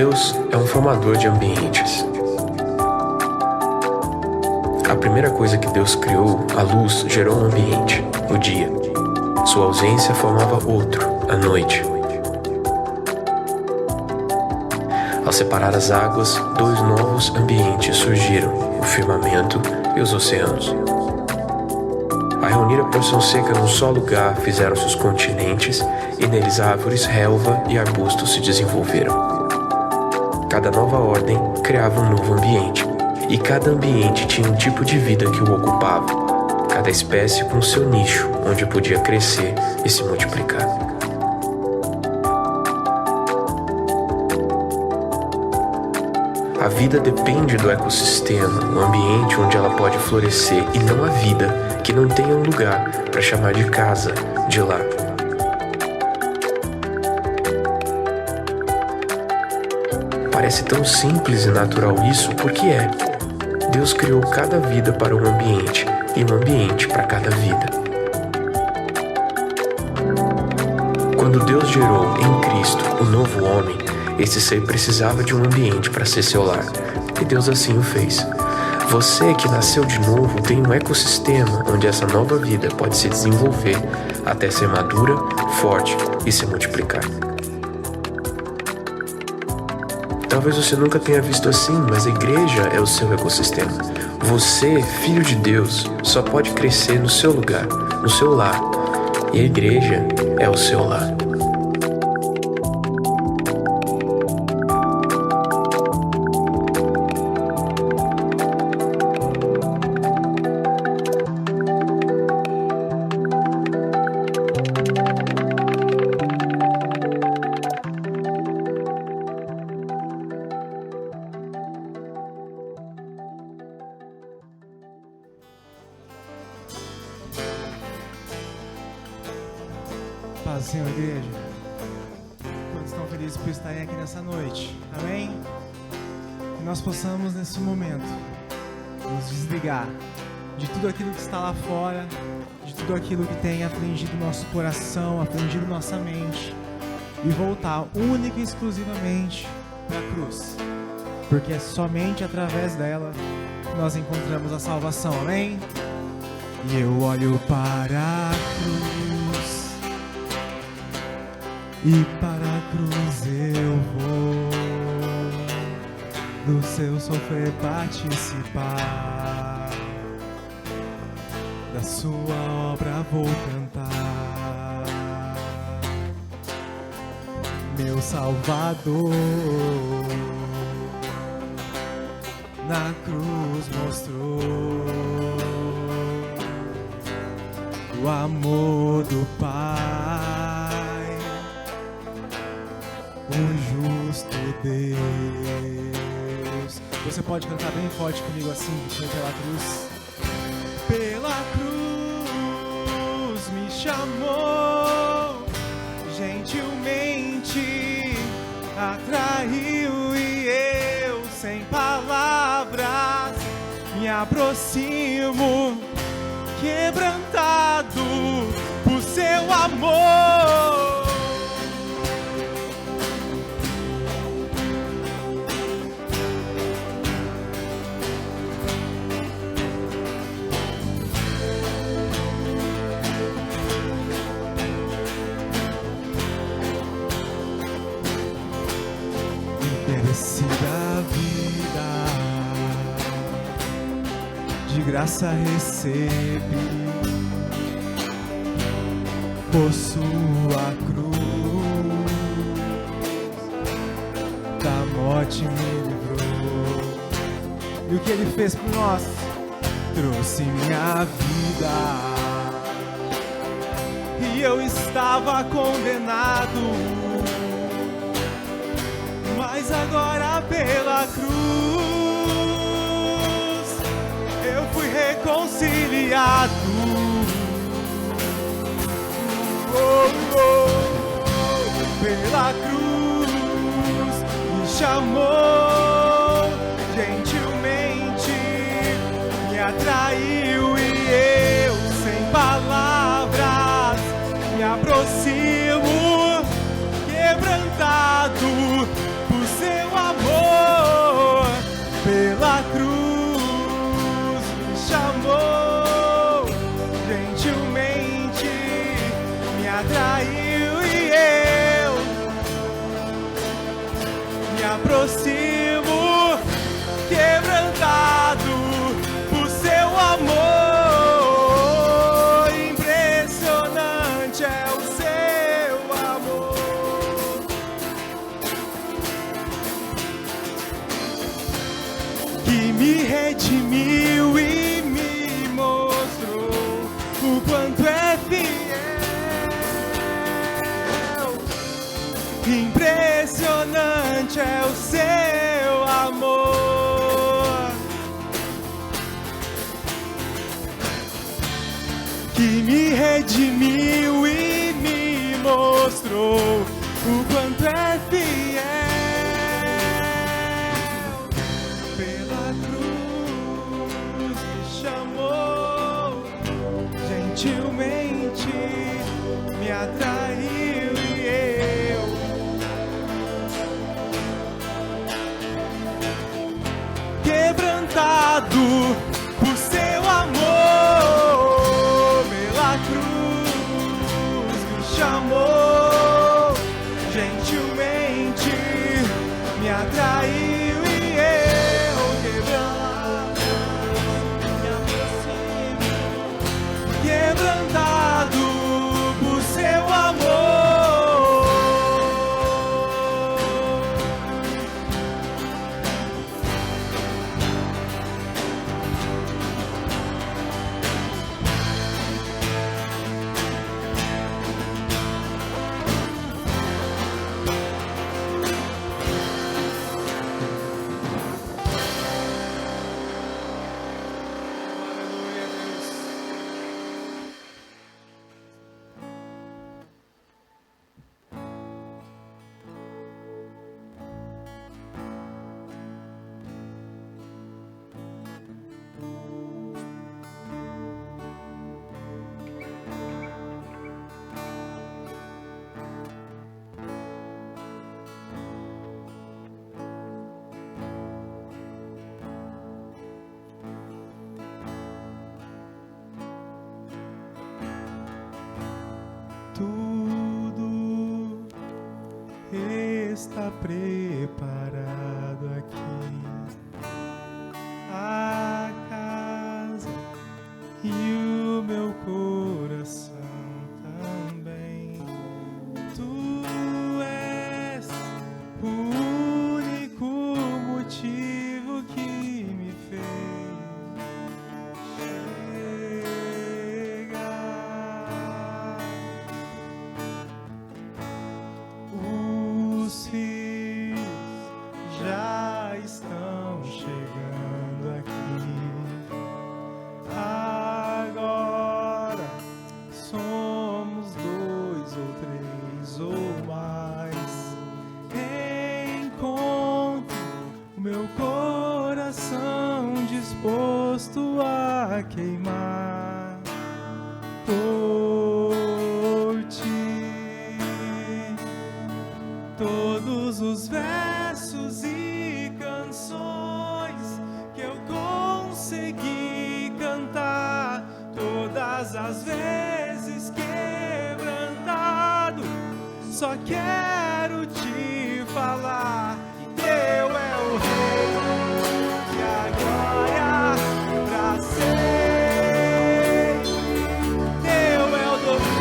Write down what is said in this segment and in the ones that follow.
Deus é um formador de ambientes. A primeira coisa que Deus criou, a luz, gerou um ambiente, o dia. Sua ausência formava outro, a noite. Ao separar as águas, dois novos ambientes surgiram, o firmamento e os oceanos. A reunir a porção seca num só lugar fizeram-se os continentes, e neles árvores, relva e arbustos se desenvolveram. Cada nova ordem criava um novo ambiente, e cada ambiente tinha um tipo de vida que o ocupava, cada espécie com seu nicho, onde podia crescer e se multiplicar. A vida depende do ecossistema, o ambiente onde ela pode florescer, e não a vida que não tenha um lugar para chamar de casa, de lar. Parece tão simples e natural isso, porque é. Deus criou cada vida para um ambiente, e um ambiente para cada vida. Quando Deus gerou em Cristo o novo homem, esse ser precisava de um ambiente para ser seu lar, e Deus assim o fez. Você que nasceu de novo tem um ecossistema onde essa nova vida pode se desenvolver até ser madura, forte e se multiplicar. Talvez você nunca tenha visto assim, mas a igreja é o seu ecossistema. Você, filho de Deus, só pode crescer no seu lugar, no seu lar, e a igreja é o seu lar. Paz do Senhor, igreja. Quantos estão felizes por estarem aqui nessa noite? Amém? Que nós possamos, nesse momento, nos desligar de tudo aquilo que está lá fora, de tudo aquilo que tem afligido nosso coração, afligido nossa mente, e voltar única e exclusivamente para a cruz. Porque é somente através dela que nós encontramos a salvação. Amém? E eu olho para a cruz, e para a cruz eu vou, do seu sofrer participar, da sua obra vou cantar. Meu Salvador na cruz mostrou o amor do Pai, o justo Deus. Você pode cantar bem forte comigo assim, pela cruz. Pela cruz me chamou, gentilmente atraiu, e eu sem palavras me aproximo, quebrantado por seu amor. Merecida vida, de graça recebi, por sua cruz, da morte me livrou. E o que ele fez por nós? Trouxe minha vida, e eu estava condenado, mas agora pela cruz eu fui reconciliado. Pela cruz me chamou, gentilmente me atraiu, e eu sem palavras me aproximo, quebrantado por seu o quanto é fiel. Impressionante é o seu amor, que me redimiu e me mostrou o quanto é fiel. Pela cruz me chamou, gentilmente me atraiu e eu quebrantado por seu amor. Pela cruz me chamou, gentilmente me atraiu e eu quebrantado me aproximo, quebrantado por seu amor. Tudo está preparado aqui, a casa e o meu coração também. Tu és o único motivo que me fez chegar. Os filhos já estão chegando aqui. Agora somos 2 ou 3 ou mais. Encontro o meu coração disposto a queimar por ti. Todos os versos e canções que eu consegui cantar, todas as vezes quebrantado, só quero te falar que teu é o rei e a glória pra sempre. Teu é o domínio.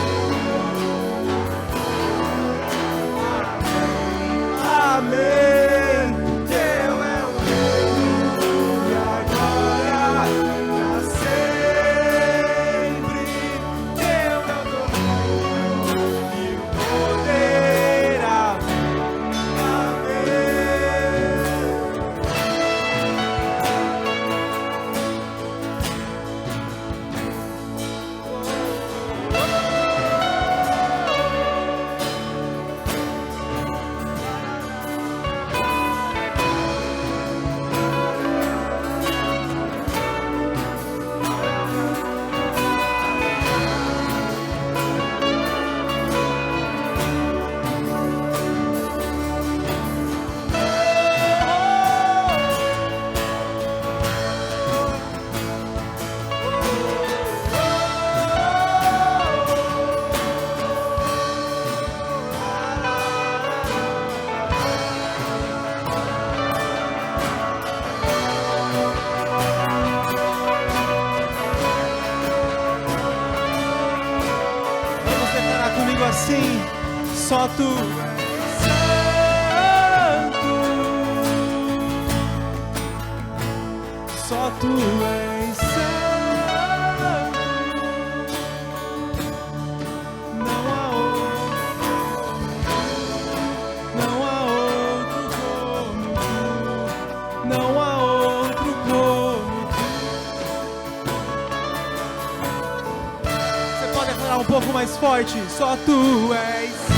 Amém. Teu é o reino e a glória pra sempre. Teu é o domínio e o poder. Amém. Vamos declarar comigo assim: só tu és santo, só tu és santo. pode declarar um pouco mais forte? Só tu és santo.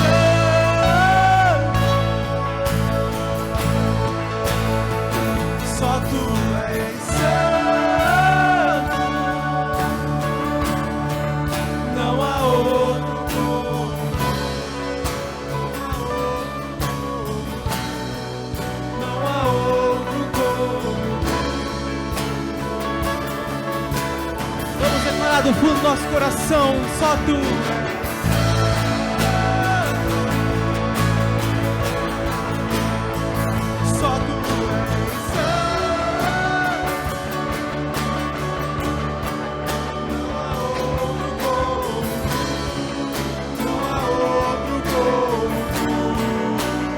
Só tu és santo. Não há outro como. Não há outro como. Vamos declarar do fundo do nosso coração, só tu. Só tu és santo. Não há outro como.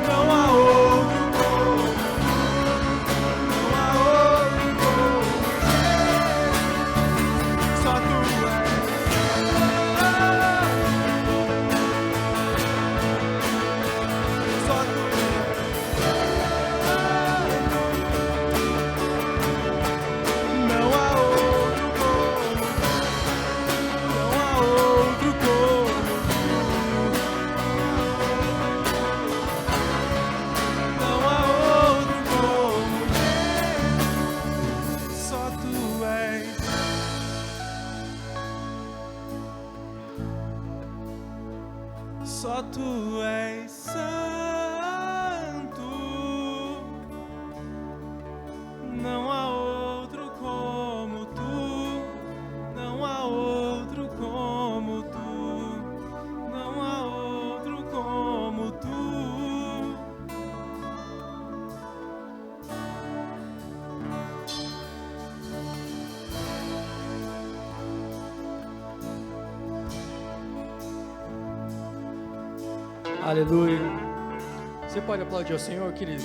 Não há outro como tu. Não há outro como. Não há outro como. Só tu és. Só tu não há outro como. Não há outro como. Não há outro como. Só tu és. Só tu és santo. Não há outro como tu. Não há outro como tu. Não há outro como tu. Aleluia. Você pode aplaudir ao Senhor, querido?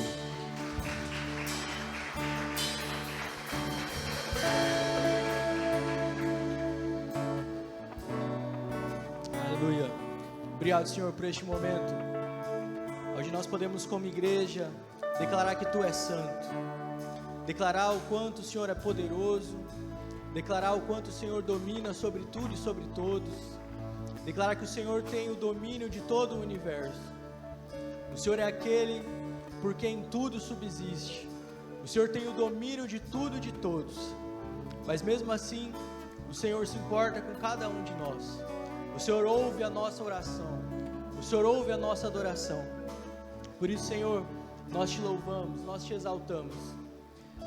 Aleluia. Obrigado, Senhor, por este momento, onde nós podemos, como igreja, declarar que Tu és santo, declarar o quanto o Senhor é poderoso, declarar o quanto o Senhor domina sobre tudo e sobre todos, declarar que o Senhor tem o domínio de todo o universo. O Senhor é aquele por quem tudo subsiste. O Senhor tem o domínio de tudo e de todos. Mas mesmo assim, o Senhor se importa com cada um de nós. O Senhor ouve a nossa oração. O Senhor ouve a nossa adoração. Por isso, Senhor, nós te louvamos, nós te exaltamos.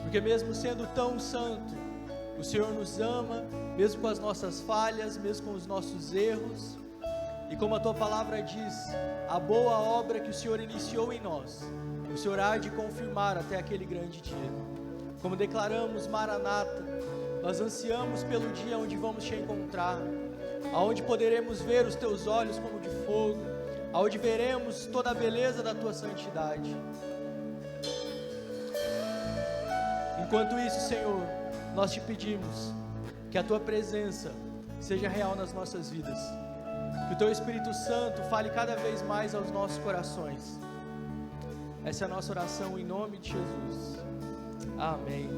Porque mesmo sendo tão santo, o Senhor nos ama, mesmo com as nossas falhas, mesmo com os nossos erros. E como a Tua palavra diz, a boa obra que o Senhor iniciou em nós, o Senhor há de confirmar até aquele grande dia. Como declaramos, Maranata, nós ansiamos pelo dia onde vamos Te encontrar, aonde poderemos ver os Teus olhos como de fogo, aonde veremos toda a beleza da Tua santidade. Enquanto isso, Senhor, nós Te pedimos que a Tua presença seja real nas nossas vidas, que o Teu Espírito Santo fale cada vez mais aos nossos corações. Essa é a nossa oração em nome de Jesus. Amém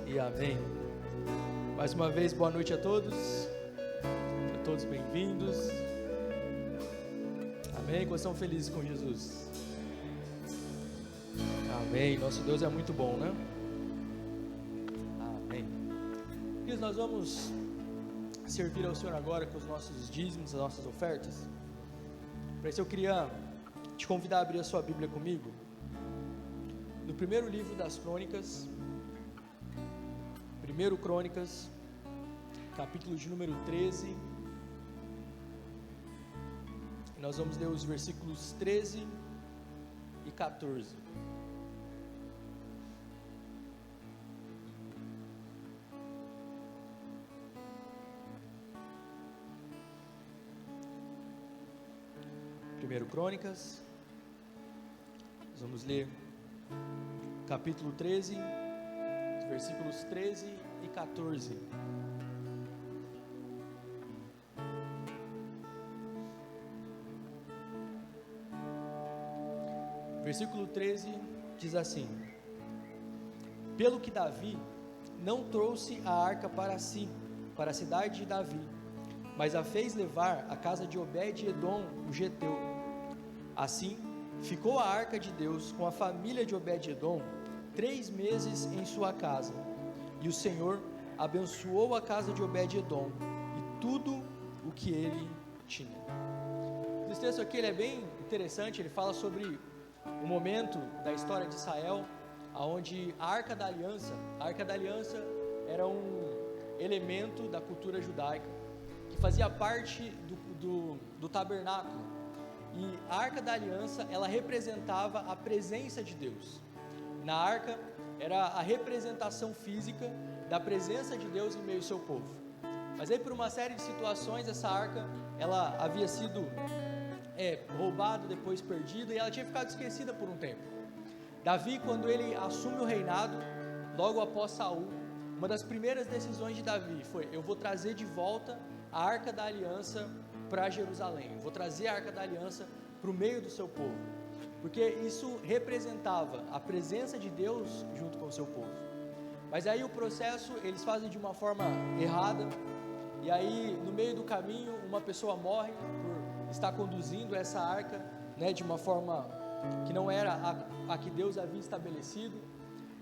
e amém. Mais uma vez, boa noite a todos bem-vindos. Amém, quantos estão felizes com Jesus? Amém, nosso Deus é muito bom, né? Amém. Queridos, nós vamos servir ao Senhor agora com os nossos dízimos, as nossas ofertas. Para isso eu queria te convidar a abrir a sua Bíblia comigo, no primeiro livro das Crônicas, 1 Crônicas, capítulo de número 13, e nós vamos ler os versículos 13 e 14. Primeiro Crônicas, nós vamos ler capítulo 13, versículos 13 e 14. Versículo 13 diz assim: pelo que Davi não trouxe a arca para si, para a cidade de Davi, mas a fez levar à casa de Obed-edom, o geteu. Assim, ficou a arca de Deus com a família de Obed-edom 3 meses em sua casa, e o Senhor abençoou a casa de Obed-edom e tudo o que ele tinha. Esse texto aqui ele é bem interessante. Ele fala sobre o momento da história de Israel, onde a Arca da Aliança era um elemento da cultura judaica, que fazia parte do tabernáculo, e a Arca da Aliança, ela representava a presença de Deus. Na Arca, era a representação física da presença de Deus em meio ao seu povo. Mas aí, por uma série de situações, essa Arca, ela havia sido roubada, depois perdida, e ela tinha ficado esquecida por um tempo. Davi, quando ele assume o reinado, logo após Saul, uma das primeiras decisões de Davi foi: eu vou trazer de volta a Arca da Aliança para Jerusalém, eu vou trazer a Arca da Aliança para o meio do seu povo, porque isso representava a presença de Deus junto com o seu povo. Mas aí o processo eles fazem de uma forma errada, e aí no meio do caminho uma pessoa morre por estar conduzindo essa arca, de uma forma que não era a que Deus havia estabelecido.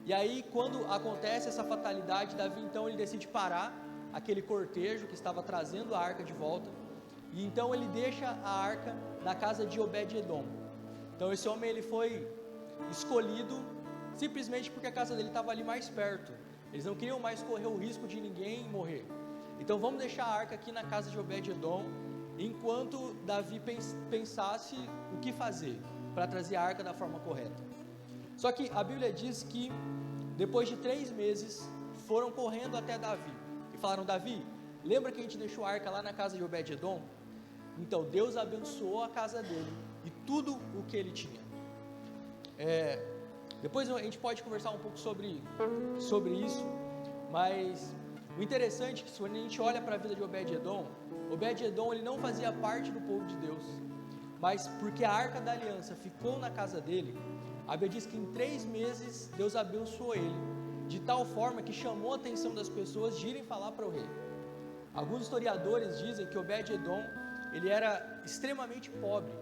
E aí, quando acontece essa fatalidade, Davi então ele decide parar aquele cortejo que estava trazendo a arca de volta, e então ele deixa a arca na casa de Obed-edom. Então esse homem ele foi escolhido simplesmente porque a casa dele estava ali mais perto. Eles não queriam mais correr o risco de ninguém morrer. Então vamos deixar a arca aqui na casa de Obed-edom, enquanto Davi pensasse o que fazer para trazer a arca da forma correta. Só que a Bíblia diz que depois de 3 meses foram correndo até Davi e falaram: Davi, lembra que a gente deixou a arca lá na casa de Obed-edom? Então Deus abençoou a casa dele e tudo o que ele tinha. Depois a gente pode conversar um pouco sobre isso, mas o interessante é que quando a gente olha para a vida de Obed-edom, ele não fazia parte do povo de Deus, mas porque a Arca da Aliança ficou na casa dele, a Bíblia diz que em 3 meses Deus abençoou ele, de tal forma que chamou a atenção das pessoas de irem falar para o rei. Alguns historiadores dizem que Obed-edom ele era extremamente pobre,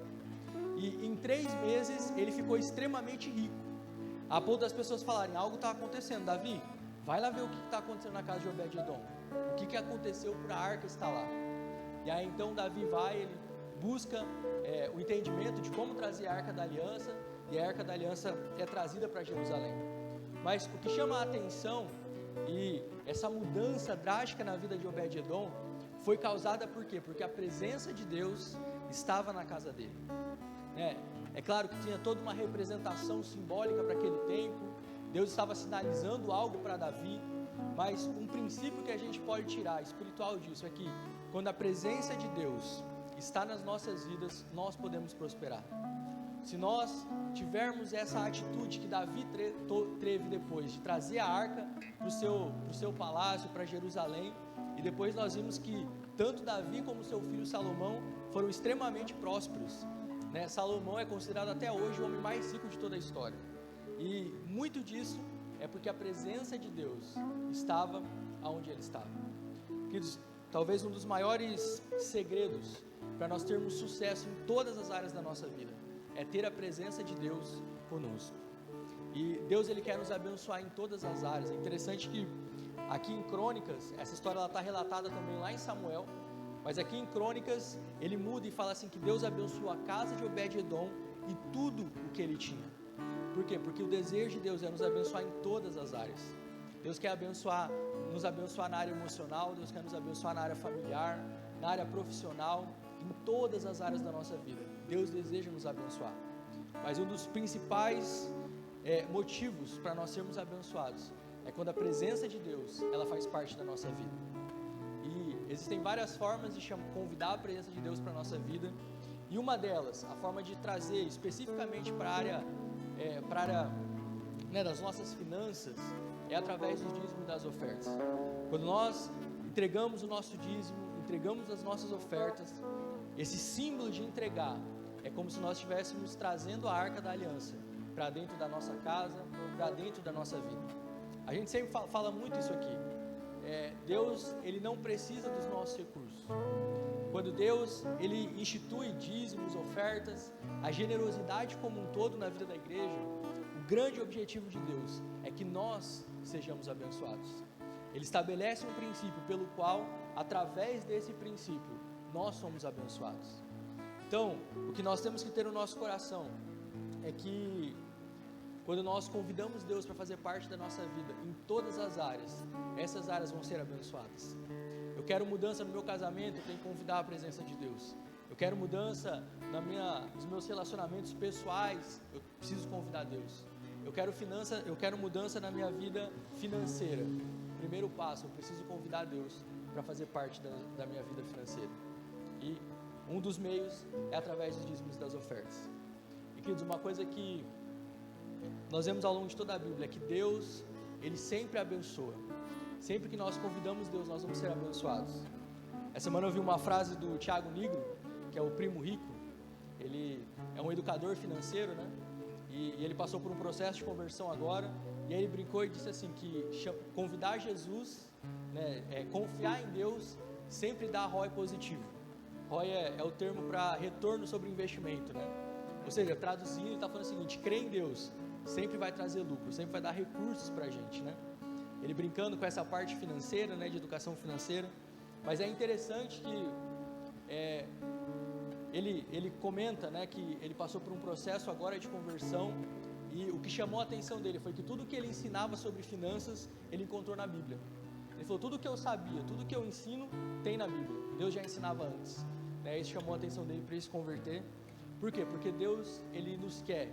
e em 3 meses ele ficou extremamente rico, a ponto das pessoas falarem: algo está acontecendo, Davi, vai lá ver o que está acontecendo na casa de Obed-edom, o que aconteceu por a arca estar lá. E aí então Davi vai, ele busca o entendimento de como trazer a Arca da Aliança, e a Arca da Aliança é trazida para Jerusalém. Mas o que chama a atenção, e essa mudança drástica na vida de Obed-edom, foi causada por quê? Porque a presença de Deus estava na casa dele. É claro que tinha toda uma representação simbólica para aquele tempo, Deus estava sinalizando algo para Davi, mas um princípio que a gente pode tirar espiritual disso é que quando a presença de Deus está nas nossas vidas, nós podemos prosperar. Se nós tivermos essa atitude que Davi teve depois de trazer a arca para o seu palácio, para Jerusalém, e depois nós vimos que tanto Davi como seu filho Salomão foram extremamente prósperos, Salomão é considerado até hoje o homem mais rico de toda a história, e muito disso é porque a presença de Deus estava onde ele estava. Queridos, talvez um dos maiores segredos para nós termos sucesso em todas as áreas da nossa vida é ter a presença de Deus conosco. E Deus ele quer nos abençoar em todas as áreas. É interessante que aqui em Crônicas, essa história está relatada também lá em Samuel, mas aqui em Crônicas ele muda e fala assim que Deus abençoou a casa de Obed-edom e tudo o que ele tinha. Por quê? Porque o desejo de Deus é nos abençoar em todas as áreas. Deus quer nos abençoar na área emocional, Deus quer nos abençoar na área familiar, na área profissional, em todas as áreas da nossa vida. Deus deseja nos abençoar. Mas um dos principais motivos para nós sermos abençoados é quando a presença de Deus ela faz parte da nossa vida. E existem várias formas de convidar a presença de Deus para a nossa vida, e uma delas, a forma de trazer especificamente para a área das nossas finanças, é através do dízimo e das ofertas. Quando nós entregamos o nosso dízimo, entregamos as nossas ofertas, esse símbolo de entregar é como se nós estivéssemos trazendo a Arca da Aliança para dentro da nossa casa, para dentro da nossa vida. A gente sempre fala muito isso aqui. Deus ele não precisa dos nossos recursos, Quando Deus, Ele institui dízimos, ofertas, a generosidade como um todo na vida da igreja, o grande objetivo de Deus é que nós sejamos abençoados. Ele estabelece um princípio pelo qual, através desse princípio, nós somos abençoados. Então, o que nós temos que ter no nosso coração é que quando nós convidamos Deus para fazer parte da nossa vida, em todas as áreas, essas áreas vão ser abençoadas. Eu quero mudança no meu casamento, eu tenho que convidar a presença de Deus. Eu quero mudança nos meus relacionamentos pessoais, eu preciso convidar Deus. Eu quero mudança na minha vida financeira. Primeiro passo, eu preciso convidar Deus para fazer parte da minha vida financeira. E um dos meios é através dos dízimos e das ofertas. E queridos, uma coisa que nós vemos ao longo de toda a Bíblia é que Deus, Ele sempre abençoa. Sempre que nós convidamos Deus, nós vamos ser abençoados. Essa semana eu vi uma frase do Thiago Nigro, que é o primo rico. Ele é um educador financeiro, né? E ele passou por um processo de conversão agora. E aí ele brincou e disse assim, que convidar Jesus, né, confiar em Deus, sempre dá ROI positivo. ROI é o termo para retorno sobre investimento, né? Ou seja, traduzindo, ele está falando o seguinte: crer em Deus sempre vai trazer lucro, sempre vai dar recursos para a gente, né? Ele brincando com essa parte financeira, né, de educação financeira. Mas é interessante que ele comenta, né, que ele passou por um processo agora de conversão, e o que chamou a atenção dele foi que tudo que ele ensinava sobre finanças, ele encontrou na Bíblia. Ele falou, tudo que eu sabia, tudo que eu ensino, tem na Bíblia. Deus já ensinava antes, né? Isso chamou a atenção dele para ele se converter. Por quê? Porque Deus, Ele nos quer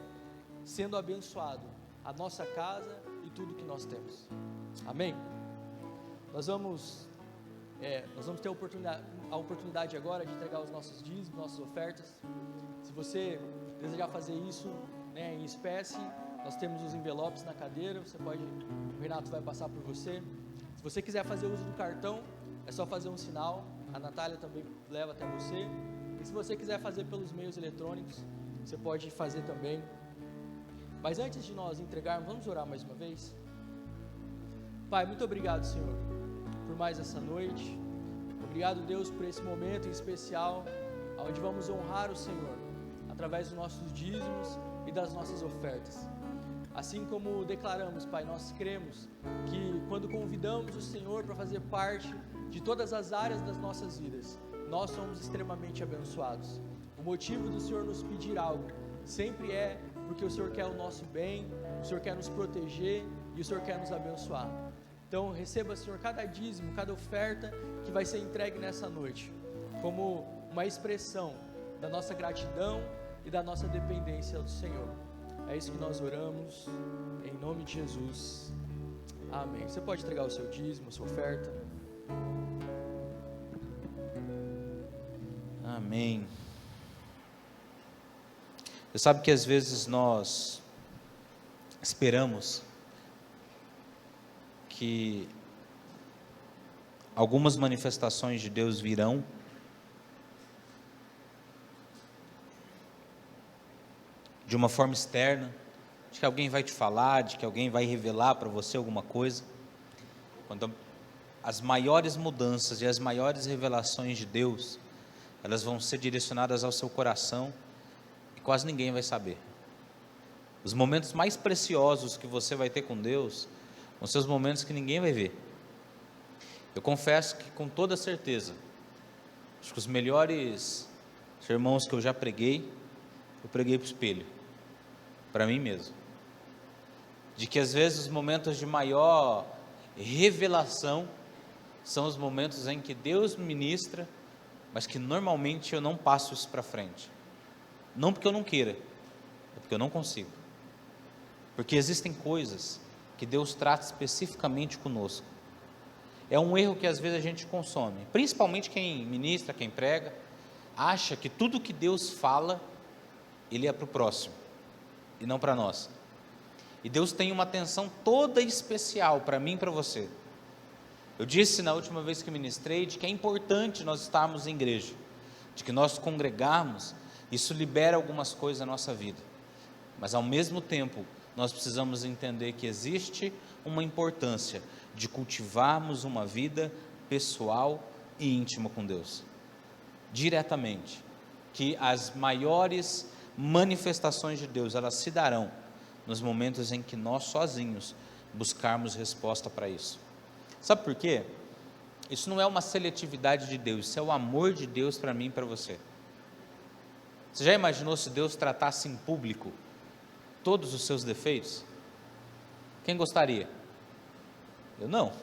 sendo abençoado, a nossa casa e tudo que nós temos. Amém? Nós vamos ter a oportunidade agora de entregar os nossos dízimos, nossas ofertas. Se você desejar fazer isso, né, em espécie, nós temos os envelopes na cadeira, o Renato vai passar por você. Se você quiser fazer uso do cartão, é só fazer um sinal, a Natália também leva até você. E se você quiser fazer pelos meios eletrônicos, você pode fazer também. Mas antes de nós entregarmos, vamos orar mais uma vez? Pai, muito obrigado, Senhor, por mais essa noite. Obrigado, Deus, por esse momento em especial, onde vamos honrar o Senhor, através dos nossos dízimos e das nossas ofertas. Assim como declaramos, Pai, nós cremos que quando convidamos o Senhor para fazer parte de todas as áreas das nossas vidas, nós somos extremamente abençoados. O motivo do Senhor nos pedir algo sempre é porque o Senhor quer o nosso bem, o Senhor quer nos proteger e o Senhor quer nos abençoar. Então receba, Senhor, cada dízimo, cada oferta que vai ser entregue nessa noite, como uma expressão da nossa gratidão e da nossa dependência do Senhor. É isso que nós oramos, em nome de Jesus. Amém. Você pode entregar o seu dízimo, a sua oferta. Amém. Você sabe que às vezes nós esperamos que algumas manifestações de Deus virão de uma forma externa, de que alguém vai te falar, de que alguém vai revelar para você alguma coisa, quando as maiores mudanças e as maiores revelações de Deus, elas vão ser direcionadas ao seu coração e quase ninguém vai saber. Os momentos mais preciosos que você vai ter com Deus vão ser os momentos que ninguém vai ver. Eu confesso que com toda certeza, acho que os melhores sermões que eu já preguei, eu preguei para o espelho, para mim mesmo. De que às vezes os momentos de maior revelação são os momentos em que Deus ministra, mas que normalmente eu não passo isso para frente. Não porque eu não queira, é porque eu não consigo. Porque existem coisas que Deus trata especificamente conosco. É um erro que às vezes a gente consome, principalmente quem ministra, quem prega, acha que tudo que Deus fala, Ele é para o próximo, e não para nós. E Deus tem uma atenção toda especial para mim e para você. Eu disse na última vez que ministrei, de que é importante nós estarmos em igreja, de que nós congregarmos, isso libera algumas coisas na nossa vida, mas ao mesmo tempo, nós precisamos entender que existe uma importância de cultivarmos uma vida pessoal e íntima com Deus. diretamente que as maiores manifestações de Deus, elas se darão nos momentos em que nós sozinhos buscarmos resposta para isso. Sabe por quê? Isso não é uma seletividade de Deus, isso é o amor de Deus para mim e para você. Você já imaginou se Deus tratasse em público todos os seus defeitos? Quem gostaria? Eu não.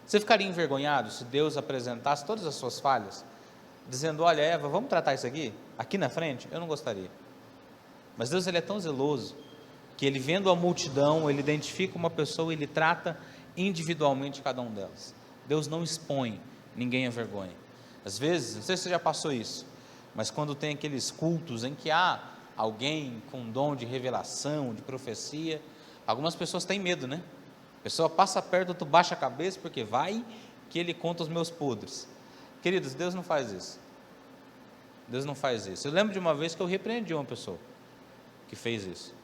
Você ficaria envergonhado se Deus apresentasse todas as suas falhas, dizendo: olha, Eva, vamos tratar isso aqui na frente? Eu não gostaria. Mas Deus, ele é tão zeloso, que ele, vendo a multidão, ele identifica uma pessoa e ele trata individualmente cada um delas. Deus não expõe ninguém à vergonha. Às vezes, não sei se você já passou isso, mas quando tem aqueles cultos em que há alguém com dom de revelação, de profecia, algumas pessoas têm medo, né? A pessoa passa perto, tu baixa a cabeça, porque vai que ele conta os meus podres. Queridos, Deus não faz isso. Deus não faz isso. Eu lembro de uma vez que eu repreendi uma pessoa que fez isso.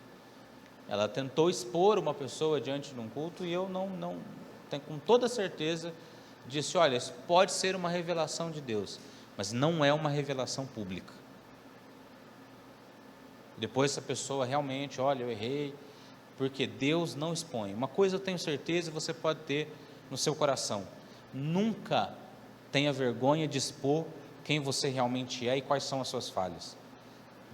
Ela tentou expor uma pessoa diante de um culto e eu não tenho, com toda certeza, disse: olha, isso pode ser uma revelação de Deus, mas não é uma revelação pública. Depois essa pessoa realmente: olha, eu errei, porque Deus não expõe. Uma coisa eu tenho certeza, você pode ter no seu coração: nunca tenha vergonha de expor quem você realmente é e quais são as suas falhas.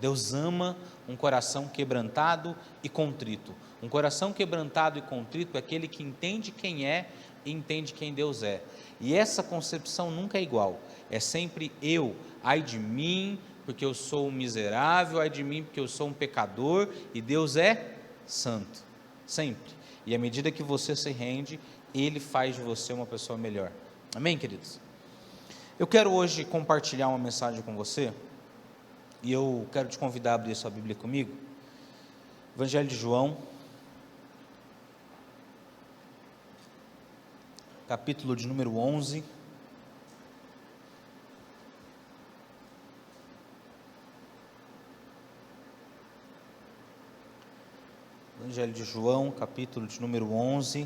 Deus ama um coração quebrantado e contrito. Um coração quebrantado e contrito é aquele que entende quem é e entende quem Deus é. E essa concepção nunca é igual. É sempre eu, ai de mim, porque eu sou um miserável, ai de mim, porque eu sou um pecador, e Deus é santo, sempre. E à medida que você se rende, Ele faz de você uma pessoa melhor. Amém, queridos? Eu quero hoje compartilhar uma mensagem com você, e eu quero te convidar a abrir sua Bíblia comigo. Evangelho de João, capítulo de número 11. Evangelho de João, capítulo de número 11.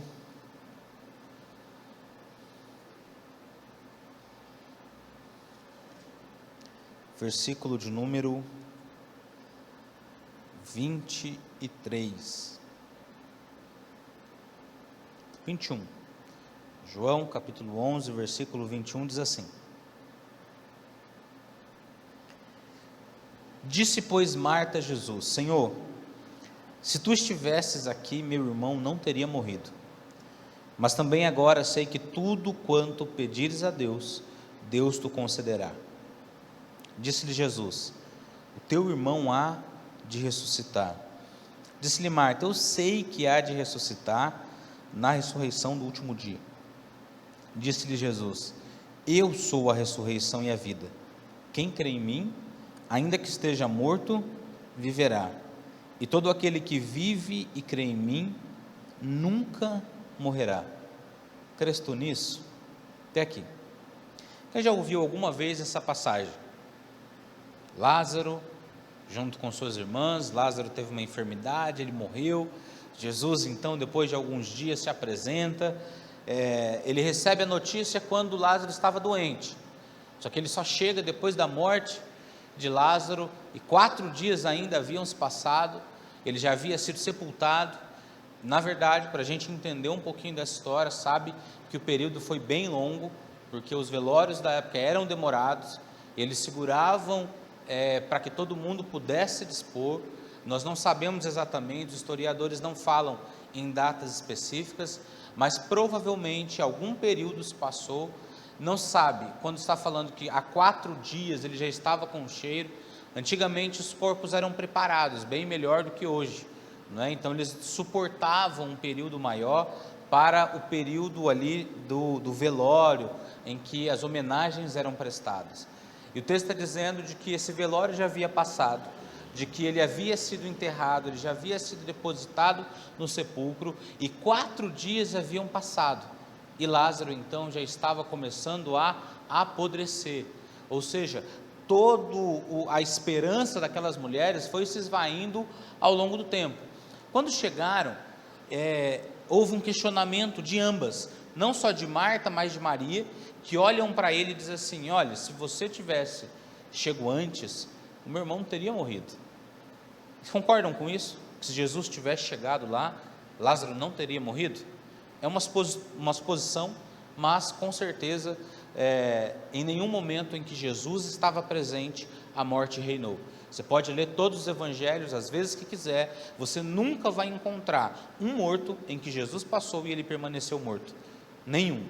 Versículo de número 23. 21. João, capítulo 11, versículo 21, diz assim: Disse, pois, Marta a Jesus: Senhor, se tu estivesses aqui, meu irmão não teria morrido. Mas também agora sei que tudo quanto pedires a Deus, Deus te concederá. Disse-lhe Jesus: o teu irmão há de ressuscitar. Disse-lhe Marta: eu sei que há de ressuscitar na ressurreição do último dia. Disse-lhe Jesus: eu sou a ressurreição e a vida. Quem crê em mim, ainda que esteja morto, viverá. E todo aquele que vive e crê em mim, nunca morrerá. Crês tu nisso? Até aqui. Quem já ouviu alguma vez essa passagem? Lázaro, junto com suas irmãs, Lázaro teve uma enfermidade, ele morreu. Jesus, então, depois de alguns dias, se apresenta. Ele recebe a notícia quando Lázaro estava doente. Só que ele só chega depois da morte de Lázaro, e 4 dias ainda haviam se passado, ele já havia sido sepultado. Na verdade, para a gente entender um pouquinho dessa história, sabe que o período foi bem longo, porque os velórios da época eram demorados, eles seguravam para que todo mundo pudesse dispor. Nós não sabemos exatamente, os historiadores não falam em datas específicas, mas provavelmente algum período se passou. Não sabe, quando está falando que há 4 dias ele já estava com cheiro. Antigamente os corpos eram preparados, bem melhor do que hoje, não é? Então eles suportavam um período maior para o período ali do velório, em que as homenagens eram prestadas. E o texto está dizendo de que esse velório já havia passado, de que ele havia sido enterrado, ele já havia sido depositado no sepulcro, e 4 dias haviam passado, e Lázaro então já estava começando a apodrecer, ou seja, toda a esperança daquelas mulheres foi se esvaindo ao longo do tempo. Quando chegaram, houve um questionamento de ambas: não só de Marta, mas de Maria, que olham para ele e dizem assim: olha, se você tivesse chego antes, o meu irmão não teria morrido. Vocês concordam com isso? Que se Jesus tivesse chegado lá, Lázaro não teria morrido? É uma suposição, mas com certeza, em nenhum momento em que Jesus estava presente, a morte reinou. Você pode ler todos os evangelhos às vezes que quiser, você nunca vai encontrar um morto em que Jesus passou e ele permaneceu morto. Nenhum.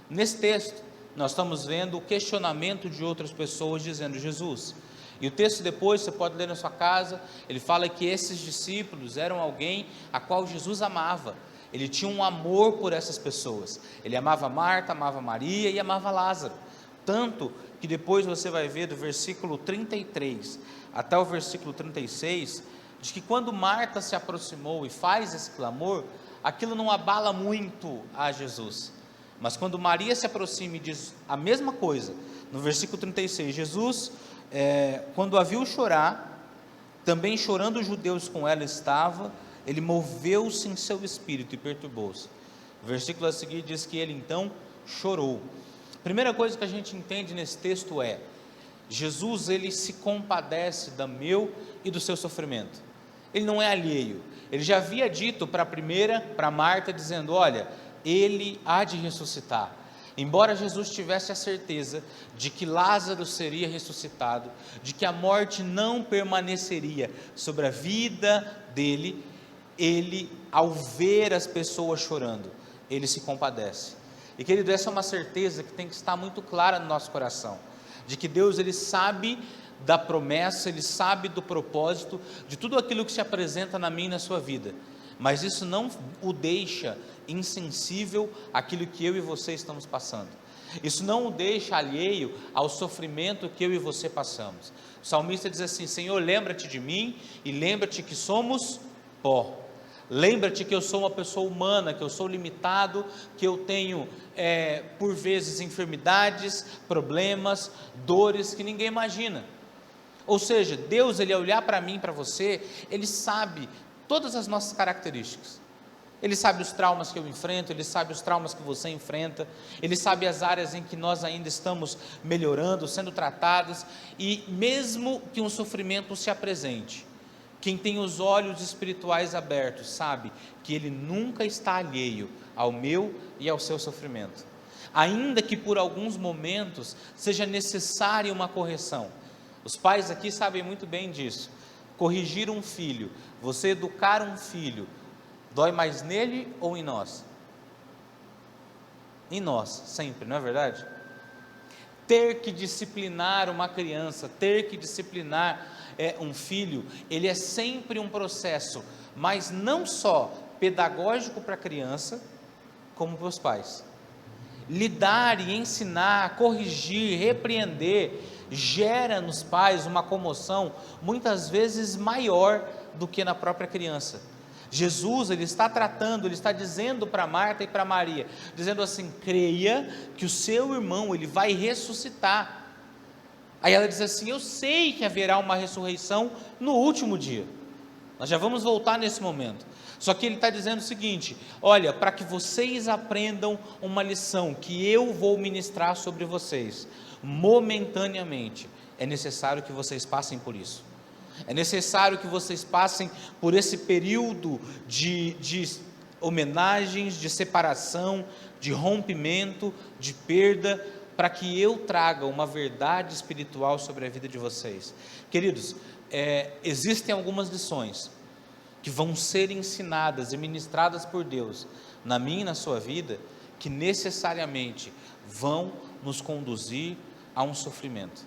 Nesse texto, nós estamos vendo o questionamento de outras pessoas dizendo: Jesus. E o texto depois, você pode ler na sua casa, ele fala que esses discípulos eram alguém a qual Jesus amava. Ele tinha um amor por essas pessoas. Ele amava Marta, amava Maria e amava Lázaro. Tanto que depois você vai ver do versículo 33 até o versículo 36, de que quando Marta se aproximou e faz esse clamor, aquilo não abala muito a Jesus. Mas quando Maria se aproxima e diz a mesma coisa, no versículo 36, Jesus, quando a viu chorar, também chorando os judeus com ela estava, ele moveu-se em seu espírito e perturbou-se. O versículo a seguir diz que ele então chorou. A primeira coisa que a gente entende nesse texto é: Jesus, ele se compadece do meu e do seu sofrimento. Ele não é alheio. Ele já havia dito para Marta, dizendo: olha, ele há de ressuscitar. Embora Jesus tivesse a certeza de que Lázaro seria ressuscitado, de que a morte não permaneceria sobre a vida dele, ele, ao ver as pessoas chorando, ele se compadece. E querido, essa é uma certeza que tem que estar muito clara no nosso coração, de que Deus, ele sabe da promessa, ele sabe do propósito, de tudo aquilo que se apresenta na minha e na sua vida, mas isso não o deixa insensível àquilo que eu e você estamos passando. Isso não o deixa alheio ao sofrimento que eu e você passamos. O salmista diz assim: Senhor, lembra-te de mim e lembra-te que somos pó. Lembra-te que eu sou uma pessoa humana, que eu sou limitado, que eu tenho, por vezes, enfermidades, problemas, dores que ninguém imagina. Ou seja, Deus, ele, ao olhar para mim, para você, ele sabe todas as nossas características. Ele sabe os traumas que eu enfrento, ele sabe os traumas que você enfrenta, ele sabe as áreas em que nós ainda estamos melhorando, sendo tratados, e mesmo que um sofrimento se apresente, quem tem os olhos espirituais abertos sabe que ele nunca está alheio ao meu e ao seu sofrimento, ainda que por alguns momentos seja necessária uma correção. Os pais aqui sabem muito bem disso. Corrigir um filho, você educar um filho, dói mais nele ou em nós? Em nós, sempre, não é verdade? Ter que disciplinar uma criança, ter que disciplinar um filho, ele é sempre um processo, mas não só pedagógico para a criança, como para os pais. Lidar e ensinar, corrigir, repreender, gera nos pais uma comoção muitas vezes maior do que na própria criança. Jesus, ele está tratando, ele está dizendo para Marta e para Maria, dizendo assim: creia que o seu irmão, ele vai ressuscitar. Aí ela diz assim: eu sei que haverá uma ressurreição no último dia. Nós já vamos voltar nesse momento. Só que ele está dizendo o seguinte: olha, para que vocês aprendam uma lição que eu vou ministrar sobre vocês, momentaneamente, é necessário que vocês passem por isso. É necessário que vocês passem por esse período de homenagens, de separação, de rompimento, de perda, para que eu traga uma verdade espiritual sobre a vida de vocês. Queridos, existem algumas lições que vão ser ensinadas e ministradas por Deus na minha e na sua vida, que necessariamente vão nos conduzir a um sofrimento.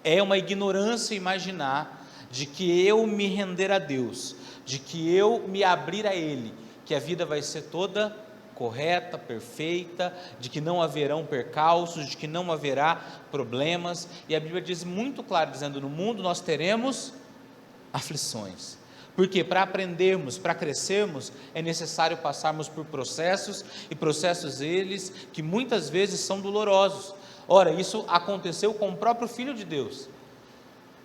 É uma ignorância imaginar de que eu me render a Deus, de que eu me abrir a Ele, que a vida vai ser toda correta, perfeita, de que não haverão percalços, de que não haverá problemas. E a Bíblia diz muito claro, dizendo: no mundo nós teremos aflições. Porque para aprendermos, para crescermos, é necessário passarmos por processos, e processos eles que muitas vezes são dolorosos. Ora, isso aconteceu com o próprio Filho de Deus.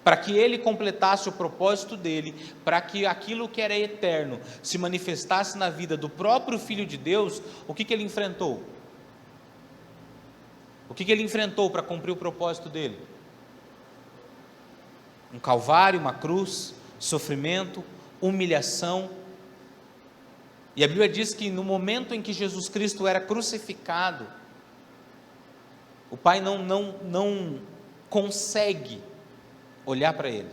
para que ele completasse o propósito dele, para que aquilo que era eterno se manifestasse na vida do próprio Filho de Deus, o que ele enfrentou? O que ele enfrentou para cumprir o propósito dele? Um calvário, uma cruz, sofrimento, humilhação. E a Bíblia diz que no momento em que Jesus Cristo era crucificado, o Pai não consegue olhar para ele.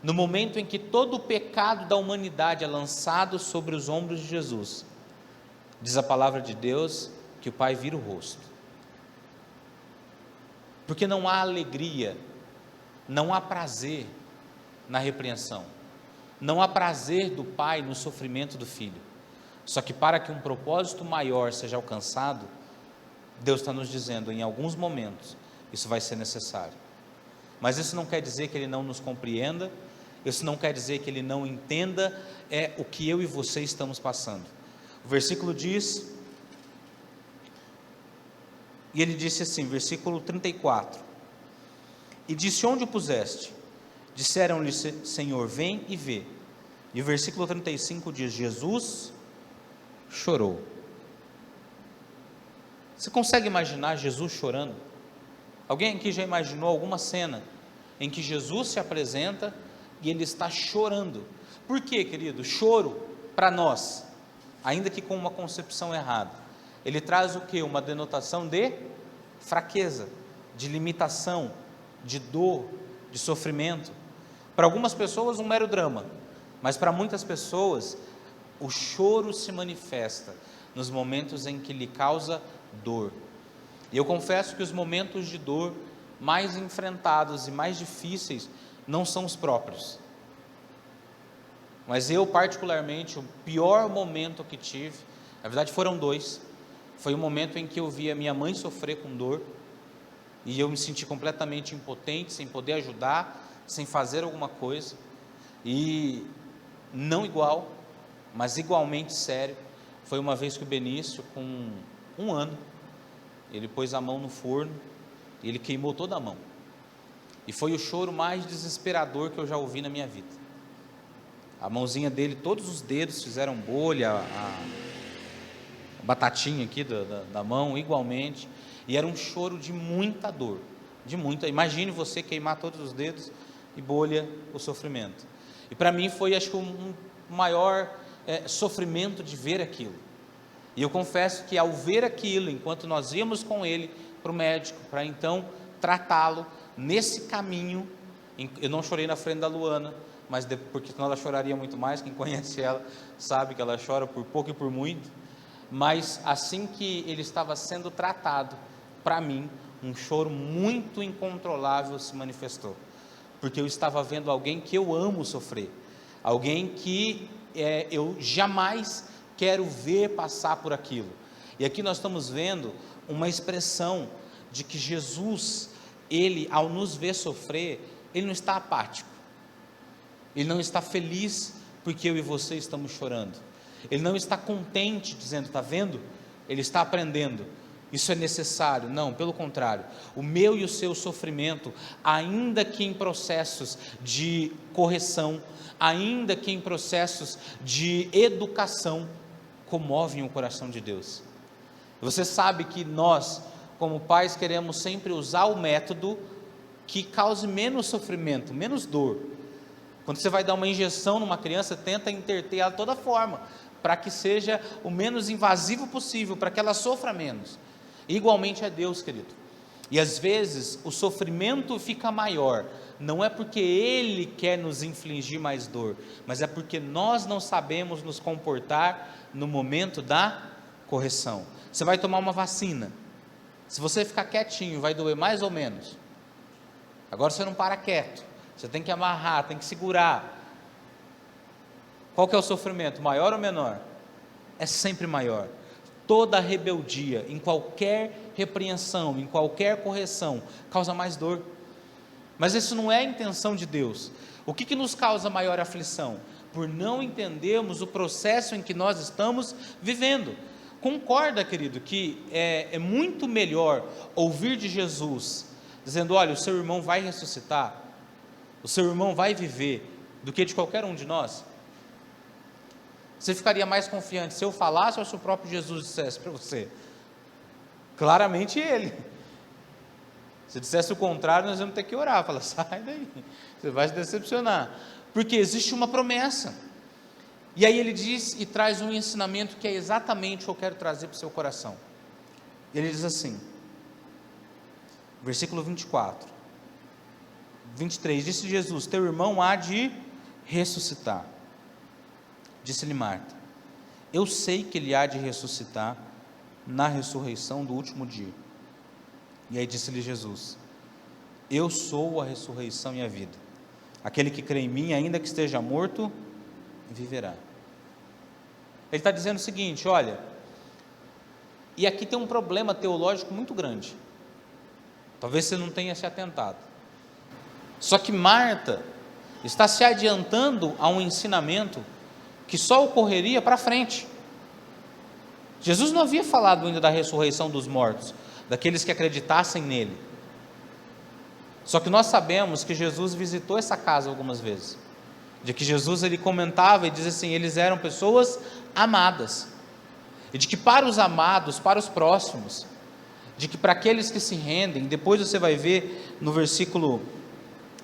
No momento em que todo o pecado da humanidade é lançado sobre os ombros de Jesus, diz a palavra de Deus que o Pai vira o rosto. Porque não há alegria, não há prazer na repreensão, não há prazer do Pai no sofrimento do Filho. Só que para que um propósito maior seja alcançado, Deus está nos dizendo, em alguns momentos, isso vai ser necessário. Mas isso não quer dizer que Ele não nos compreenda, isso não quer dizer que Ele não entenda o que eu e você estamos passando. O versículo diz, e ele disse assim, versículo 34, e disse: onde o puseste? Disseram-lhe: Senhor, vem e vê. E o versículo 35 diz: Jesus chorou. Você consegue imaginar Jesus chorando? Alguém aqui já imaginou alguma cena em que Jesus se apresenta e ele está chorando? Por quê, querido? Choro, para nós, ainda que com uma concepção errada, ele traz o quê? Uma denotação de fraqueza, de limitação, de dor, de sofrimento. Para algumas pessoas um mero drama, mas para muitas pessoas o choro se manifesta nos momentos em que lhe causa dor. E eu confesso que os momentos de dor mais enfrentados e mais difíceis não são os próprios. Mas eu particularmente, o pior momento que tive, na verdade foram dois, foi o momento em que eu vi a minha mãe sofrer com dor, e eu me senti completamente impotente, sem poder ajudar, sem fazer alguma coisa, e não igual, mas igualmente sério, foi uma vez que o Benício, com 1 ano, ele pôs a mão no forno, e ele queimou toda a mão, e foi o choro mais desesperador que eu já ouvi na minha vida. A mãozinha dele, todos os dedos fizeram bolha, a batatinha aqui da mão, igualmente, e era um choro de muita dor, imagine você queimar todos os dedos, e bolha o sofrimento, e para mim foi, acho que um maior sofrimento de ver aquilo, e eu confesso que ao ver aquilo, enquanto nós íamos com ele para o médico, para então tratá-lo, nesse caminho, eu não chorei na frente da Luana, mas porque senão ela choraria muito mais, quem conhece ela sabe que ela chora por pouco e por muito, mas assim que ele estava sendo tratado, para mim, um choro muito incontrolável se manifestou, porque eu estava vendo alguém que eu amo sofrer, alguém que eu jamais quero ver passar por aquilo, e aqui nós estamos vendo uma expressão de que Jesus, ele ao nos ver sofrer, ele não está apático, ele não está feliz porque eu e você estamos chorando, ele não está contente dizendo, está vendo? Ele está aprendendo, isso é necessário. Não, pelo contrário, o meu e o seu sofrimento, ainda que em processos de correção, ainda que em processos de educação, comovem o coração de Deus. Você sabe que nós, como pais, queremos sempre usar o método que cause menos sofrimento, menos dor. Quando você vai dar uma injeção numa criança, tenta interter ela de toda forma, para que seja o menos invasivo possível, para que ela sofra menos. Igualmente é Deus, querido. E às vezes o sofrimento fica maior, não é porque Ele quer nos infligir mais dor, mas é porque nós não sabemos nos comportar no momento da correção. Você vai tomar uma vacina, se você ficar quietinho, vai doer mais ou menos? Agora você não para quieto, você tem que amarrar, tem que segurar. Qual que é o sofrimento, maior ou menor? É sempre maior. Toda rebeldia, em qualquer repreensão, em qualquer correção, causa mais dor. Mas isso não é a intenção de Deus. O que nos causa maior aflição? Por não entendermos o processo em que nós estamos vivendo. Concorda, querido, que é muito melhor ouvir de Jesus, dizendo, olha, o seu irmão vai ressuscitar, o seu irmão vai viver do que de qualquer um de nós? Você ficaria mais confiante se eu falasse ou se o próprio Jesus dissesse para você? Claramente ele. Se dissesse o contrário, nós vamos ter que orar, falar, sai daí, você vai se decepcionar, porque existe uma promessa. E aí ele diz e traz um ensinamento que é exatamente o que eu quero trazer para o seu coração. Ele diz assim, versículo 24, 23, disse Jesus, teu irmão há de ressuscitar. Disse-lhe Marta, eu sei que ele há de ressuscitar na ressurreição do último dia. E aí disse-lhe Jesus, eu sou a ressurreição e a vida, aquele que crê em mim, ainda que esteja morto, viverá. Ele está dizendo o seguinte, olha, e aqui tem um problema teológico muito grande, talvez você não tenha se atentado, só que Marta está se adiantando a um ensinamento que só ocorreria para frente. Jesus não havia falado ainda da ressurreição dos mortos, daqueles que acreditassem nele. Só que nós sabemos que Jesus visitou essa casa algumas vezes, de que Jesus ele comentava e dizia assim, eles eram pessoas amadas, e de que para os amados, para os próximos, de que para aqueles que se rendem, depois você vai ver no versículo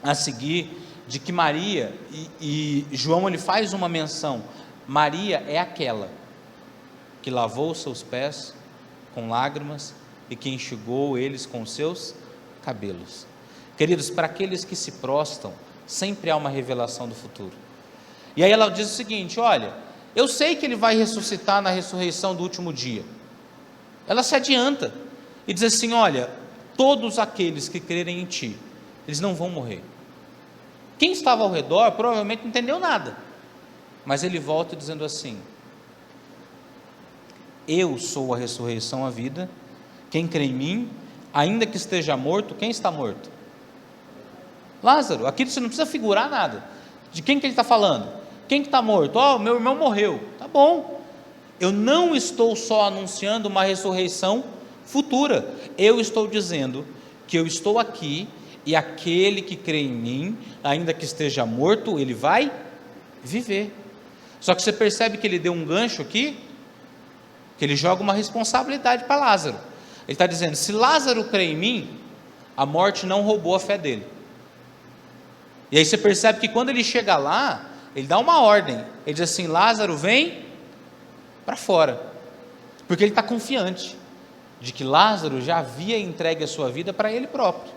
a seguir, de que Maria, e João ele faz uma menção, Maria é aquela que lavou os seus pés com lágrimas e que enxugou eles com seus cabelos. Queridos, para aqueles que se prostam, sempre há uma revelação do futuro. E aí ela diz o seguinte, olha, eu sei que ele vai ressuscitar na ressurreição do último dia. Ela se adianta e diz assim, olha, todos aqueles que crerem em ti, eles não vão morrer. Quem estava ao redor provavelmente não entendeu nada, mas ele volta dizendo assim, eu sou a ressurreição, a vida, quem crê em mim, ainda que esteja morto, quem está morto? Lázaro. Aqui você não precisa figurar nada, de quem que ele está falando? Quem que está morto? Meu irmão morreu, tá bom, eu não estou só anunciando uma ressurreição futura, eu estou dizendo que eu estou aqui, e aquele que crê em mim, ainda que esteja morto, ele vai viver. Só que você percebe que ele deu um gancho aqui, que ele joga uma responsabilidade para Lázaro. Ele está dizendo, se Lázaro crê em mim, a morte não roubou a fé dele. E aí você percebe que quando ele chega lá, ele dá uma ordem, ele diz assim, Lázaro vem para fora, porque ele está confiante, de que Lázaro já havia entregue a sua vida para ele próprio,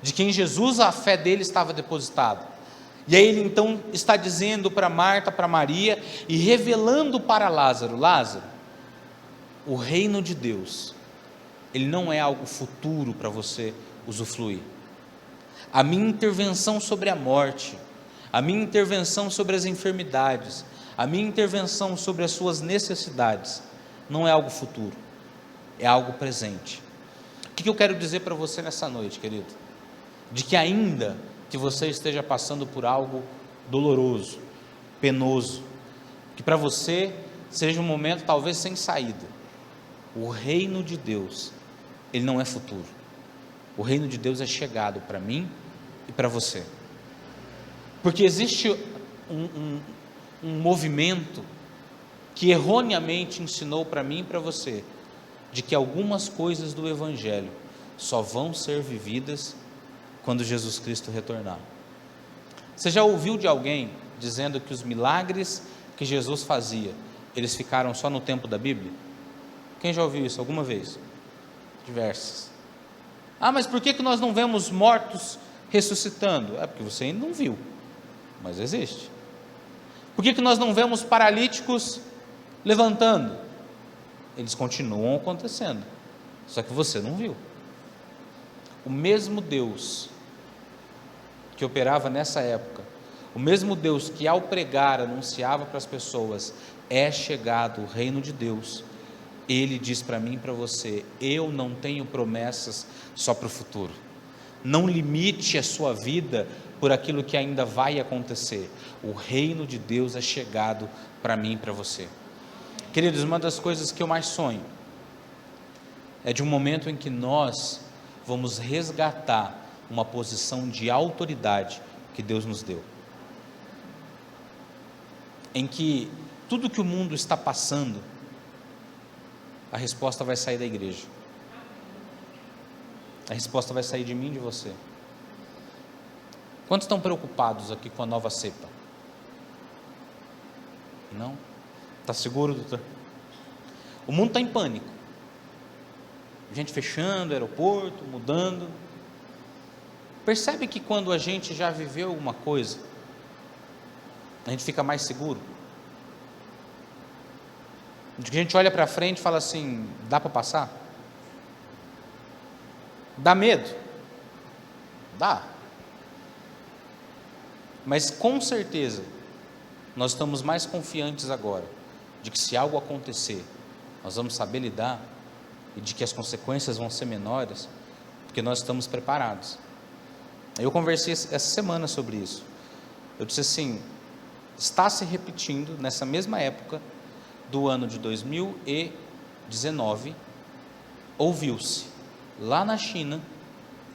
de que em Jesus a fé dele estava depositada. E aí ele então está dizendo para Marta, para Maria, e revelando para Lázaro, Lázaro, o reino de Deus, ele não é algo futuro para você usufruir. A minha intervenção sobre a morte, a minha intervenção sobre as enfermidades, a minha intervenção sobre as suas necessidades, não é algo futuro, é algo presente. O que eu quero dizer para você nessa noite, querido? De que ainda que você esteja passando por algo doloroso, penoso, que para você seja um momento talvez sem saída, o reino de Deus, ele não é futuro, o reino de Deus é chegado para mim e para você, porque existe um movimento que erroneamente ensinou para mim e para você, de que algumas coisas do Evangelho só vão ser vividas quando Jesus Cristo retornar. Você já ouviu de alguém dizendo que os milagres que Jesus fazia, eles ficaram só no tempo da Bíblia? Quem já ouviu isso alguma vez? Diversas. Mas por que nós não vemos mortos ressuscitando? É porque você ainda não viu, mas existe. Por que nós não vemos paralíticos levantando? Eles continuam acontecendo, só que você não viu. O mesmo Deus que operava nessa época, o mesmo Deus que ao pregar anunciava para as pessoas, é chegado o reino de Deus, ele diz para mim e para você, eu não tenho promessas só para o futuro, não limite a sua vida por aquilo que ainda vai acontecer, o reino de Deus é chegado para mim e para você. Queridos, uma das coisas que eu mais sonho, é de um momento em que nós vamos resgatar uma posição de autoridade que Deus nos deu, em que tudo que o mundo está passando, a resposta vai sair da igreja, a resposta vai sair de mim e de você. Quantos estão preocupados aqui com a nova cepa? Não? Está seguro, doutor? O mundo está em pânico, gente fechando aeroporto, mudando. Percebe que quando a gente já viveu alguma coisa, a gente fica mais seguro? A gente olha para frente e fala assim, dá para passar? Dá medo? Dá. Mas com certeza, nós estamos mais confiantes agora, de que se algo acontecer, nós vamos saber lidar, e de que as consequências vão ser menores, porque nós estamos preparados. Eu conversei essa semana sobre isso. Eu disse assim, está se repetindo nessa mesma época do ano de 2019, ouviu-se, lá na China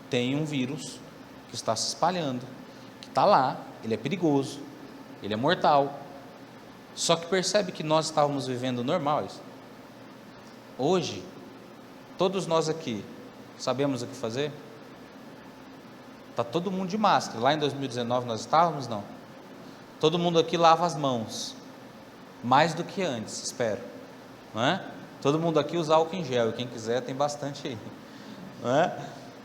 tem um vírus que está se espalhando, que está lá, ele é perigoso, ele é mortal. Só que percebe que nós estávamos vivendo normais. Hoje, todos nós aqui sabemos o que fazer? Está todo mundo de máscara. Lá em 2019 nós estávamos? Não. Todo mundo aqui lava as mãos, mais do que antes, espero, não é? Todo mundo aqui usa álcool em gel, e quem quiser tem bastante aí, não é?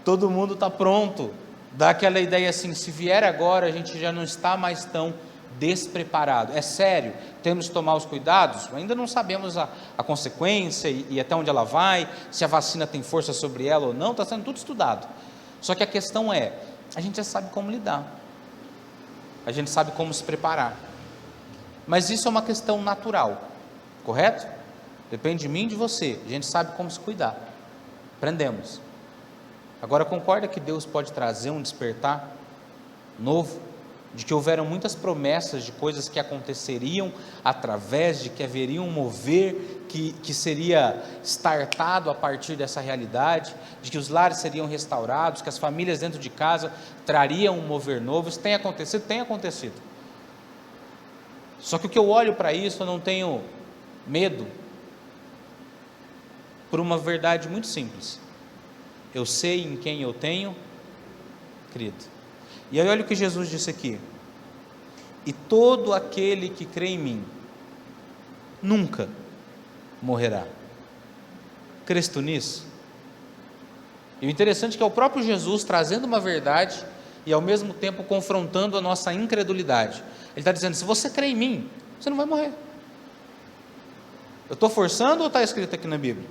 Todo mundo está pronto. Dá aquela ideia assim, se vier agora a gente já não está mais tão despreparado. É sério, temos que tomar os cuidados, ainda não sabemos a consequência e até onde ela vai, se a vacina tem força sobre ela ou não, está sendo tudo estudado. Só que a questão é, a gente já sabe como lidar, a gente sabe como se preparar, mas isso é uma questão natural, correto? Depende de mim e de você, a gente sabe como se cuidar, aprendemos. Agora concorda que Deus pode trazer um despertar novo, de que houveram muitas promessas de coisas que aconteceriam através, de que haveria um mover que seria startado a partir dessa realidade, de que os lares seriam restaurados, que as famílias dentro de casa trariam um mover novo. Isso tem acontecido? Tem acontecido. Só que o que eu olho para isso, eu não tenho medo, por uma verdade muito simples. Eu sei em quem eu tenho crido. E aí olha o que Jesus disse aqui, e todo aquele que crê em mim, nunca morrerá. Crês tu nisso? E o interessante é que é o próprio Jesus trazendo uma verdade, e ao mesmo tempo confrontando a nossa incredulidade. Ele está dizendo, se você crê em mim, você não vai morrer. Eu estou forçando ou está escrito aqui na Bíblia?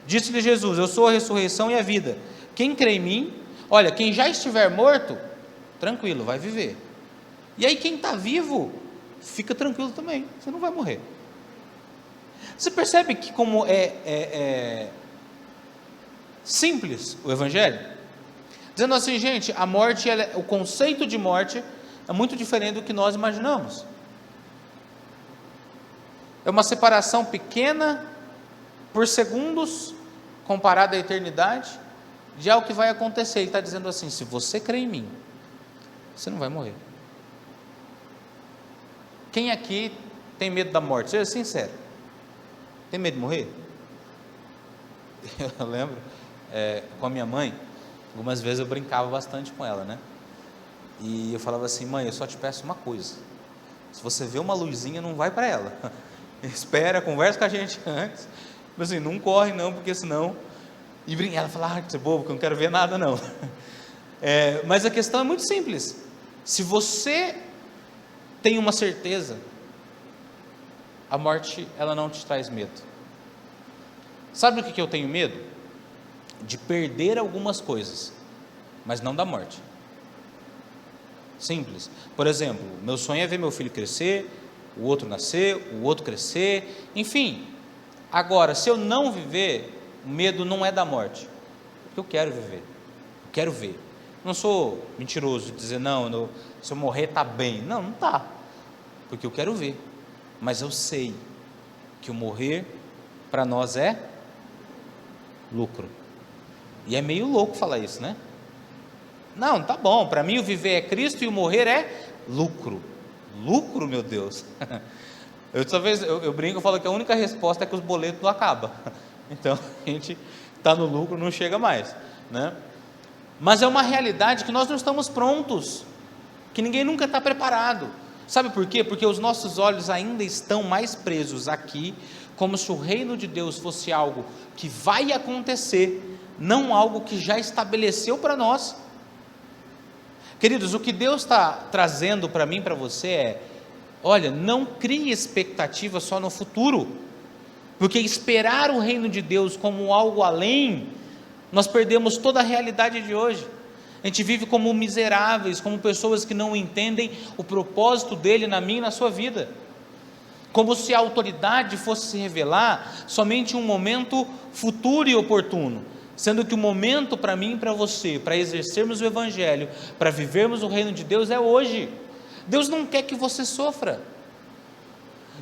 Disse-lhe Jesus, eu sou a ressurreição e a vida, quem crê em mim, olha, quem já estiver morto, tranquilo, vai viver. E aí quem está vivo, fica tranquilo também, você não vai morrer. Você percebe que como é simples o Evangelho? Dizendo assim, gente, a morte, o conceito de morte é muito diferente do que nós imaginamos. É uma separação pequena, por segundos, comparada à eternidade, de algo que vai acontecer. Ele está dizendo assim, se você crê em mim, você não vai morrer. Quem aqui tem medo da morte? Seja sincero, tem medo de morrer? Eu lembro, com a minha mãe, algumas vezes eu brincava bastante com ela, né? E eu falava assim, mãe, eu só te peço uma coisa, se você vê uma luzinha, não vai para ela, espera, conversa com a gente antes, assim, não corre não, porque senão... E ela fala, que você é bobo, que eu não quero ver nada não. Mas a questão é muito simples. Se você tem uma certeza, a morte, ela não te traz medo. Sabe do que eu tenho medo? De perder algumas coisas, mas não da morte. Simples. Por exemplo, meu sonho é ver meu filho crescer, o outro nascer, o outro crescer, enfim. Agora, se eu não viver, o medo não é da morte, porque eu quero viver, eu quero ver. Não sou mentiroso de dizer, não, se eu morrer está bem. Não, não está, porque eu quero ver. Mas eu sei que o morrer para nós é lucro. E é meio louco falar isso, né? Não, tá bom, para mim o viver é Cristo e o morrer é lucro. Lucro, meu Deus. Eu brinco, eu falo que a única resposta é que os boletos não acabam. Então a gente está no lucro, não chega mais, né? Mas é uma realidade que nós não estamos prontos, que ninguém nunca está preparado. Sabe por quê? Porque os nossos olhos ainda estão mais presos aqui, como se o reino de Deus fosse algo que vai acontecer, não algo que já estabeleceu para nós. Queridos, o que Deus está trazendo para mim, para você é: olha, não crie expectativa só no futuro, porque esperar o reino de Deus como algo além, nós perdemos toda a realidade de hoje. A gente vive como miseráveis, como pessoas que não entendem o propósito dele na minha e na sua vida, como se a autoridade fosse se revelar somente em um momento futuro e oportuno, sendo que o momento para mim e para você, para exercermos o evangelho, para vivermos o reino de Deus é hoje. Deus não quer que você sofra,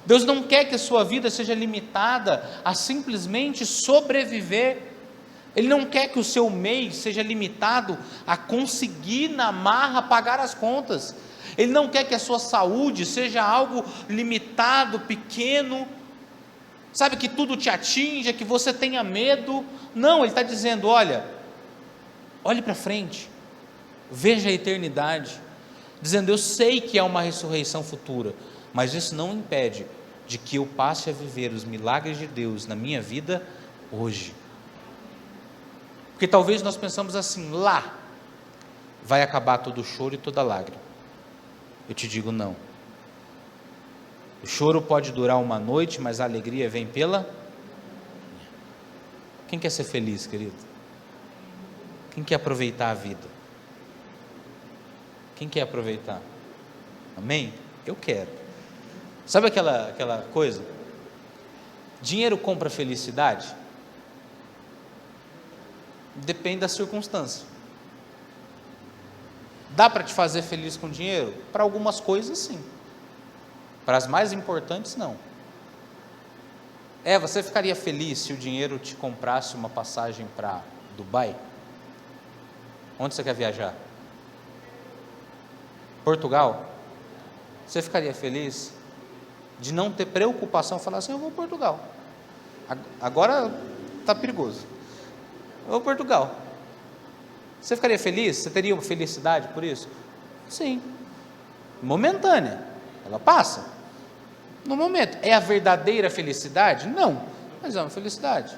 Deus não quer que a sua vida seja limitada a simplesmente sobreviver. Ele não quer que o seu mês seja limitado a conseguir na marra pagar as contas. Ele não quer que a sua saúde seja algo limitado, pequeno, sabe, que tudo te atinja, que você tenha medo. Não, Ele está dizendo: olha, olhe para frente, veja a eternidade, dizendo: eu sei que há uma ressurreição futura, mas isso não impede de que eu passe a viver os milagres de Deus na minha vida hoje. Porque talvez nós pensamos assim: lá vai acabar todo o choro e toda lágrima. Eu te digo, não. O choro pode durar uma noite, mas a alegria vem pela... Quem quer ser feliz, querido? Quem quer aproveitar a vida? Quem quer aproveitar? Amém? Eu quero. Sabe aquela coisa? Dinheiro compra felicidade? Depende da circunstância. Dá para te fazer feliz com dinheiro? Para algumas coisas, sim. Para as mais importantes, não. Você ficaria feliz se o dinheiro te comprasse uma passagem para Dubai? Onde você quer viajar? Portugal? Você ficaria feliz de não ter preocupação, falar assim: eu vou a Portugal, agora está perigoso, eu vou a Portugal? Você ficaria feliz? Você teria uma felicidade por isso? Sim, momentânea, ela passa, no momento. É a verdadeira felicidade? Não, mas é uma felicidade.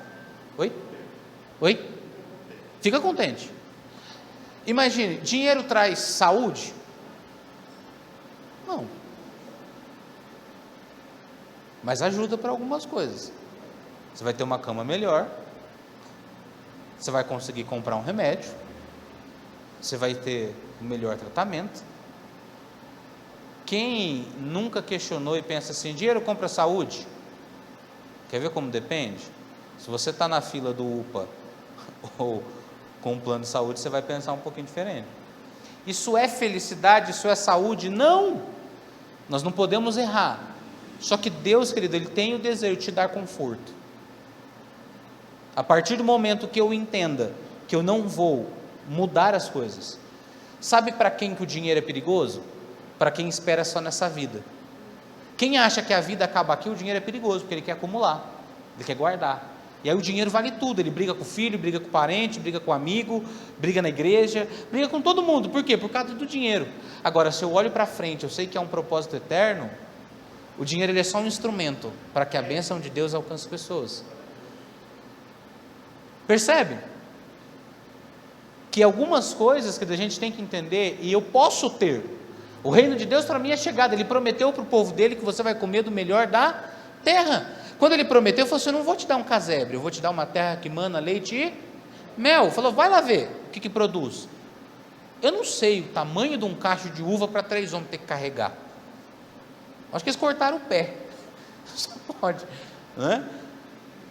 Oi? Fica contente. Imagine, dinheiro traz saúde? Não, mas ajuda para algumas coisas. Você vai ter uma cama melhor, você vai conseguir comprar um remédio, você vai ter um melhor tratamento. Quem nunca questionou e pensa assim: dinheiro compra saúde? Quer ver como depende? Se você está na fila do UPA ou com um plano de saúde, você vai pensar um pouquinho diferente. Isso é felicidade? Isso é saúde? Não! Nós não podemos errar. Só que Deus, querido, Ele tem o desejo de te dar conforto. A partir do momento que eu entenda que eu não vou mudar as coisas. Sabe para quem que o dinheiro é perigoso? Para quem espera só nessa vida. Quem acha que a vida acaba aqui, o dinheiro é perigoso, porque ele quer acumular, ele quer guardar. E aí o dinheiro vale tudo, ele briga com o filho, briga com o parente, briga com o amigo, briga na igreja, briga com todo mundo. Por quê? Por causa do dinheiro. Agora, se eu olho para frente, eu sei que há um propósito eterno, o dinheiro ele é só um instrumento para que a bênção de Deus alcance pessoas. Percebe? Que algumas coisas que a gente tem que entender, e eu posso ter. O reino de Deus para mim é chegado. Ele prometeu para o povo dele que você vai comer do melhor da terra. Quando ele prometeu, ele falou assim: eu não vou te dar um casebre, eu vou te dar uma terra que mana leite e mel. Falou: vai lá ver o que produz. Eu não sei o tamanho de um cacho de uva para 3 homens ter que carregar. Acho que eles cortaram o pé. Só pode, né?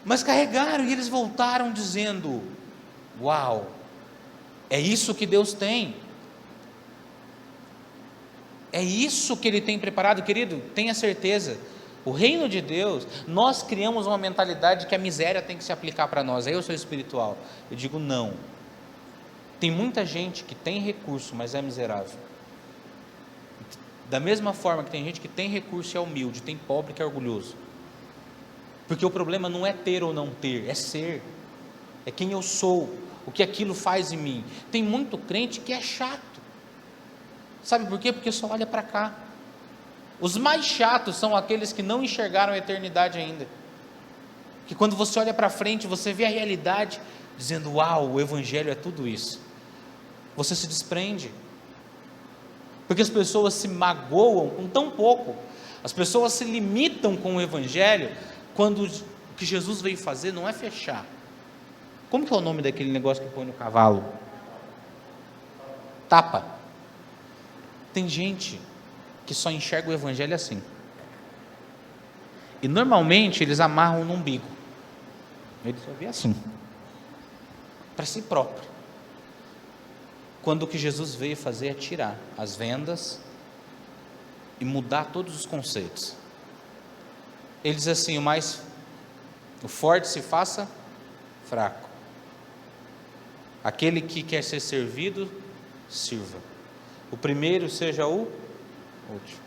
Mas carregaram e eles voltaram dizendo: uau, é isso que Deus tem. É isso que Ele tem preparado, querido. Tenha certeza. O reino de Deus, nós criamos uma mentalidade que a miséria tem que se aplicar para nós. Aí eu sou espiritual. Eu digo não. Tem muita gente que tem recurso, mas é miserável. Da mesma forma que tem gente que tem recurso e é humilde, tem pobre que é orgulhoso. Porque o problema não é ter ou não ter, é ser. É quem eu sou, o que aquilo faz em mim. Tem muito crente que é chato. Sabe por quê? Porque só olha para cá. Os mais chatos são aqueles que não enxergaram a eternidade ainda. Que quando você olha para frente, você vê a realidade, dizendo, uau, o Evangelho é tudo isso. Você se desprende. Porque as pessoas se magoam com tão pouco. As pessoas se limitam com o Evangelho, quando o que Jesus veio fazer não é fechar. Como que é o nome daquele negócio que põe no cavalo? Tapa. Tem gente que só enxerga o Evangelho assim. E normalmente eles amarram no umbigo. Ele só vê assim, para si próprio. Quando o que Jesus veio fazer é tirar as vendas e mudar todos os conceitos. Ele diz assim, o forte se faça fraco. Aquele que quer ser servido, sirva. O primeiro seja o último.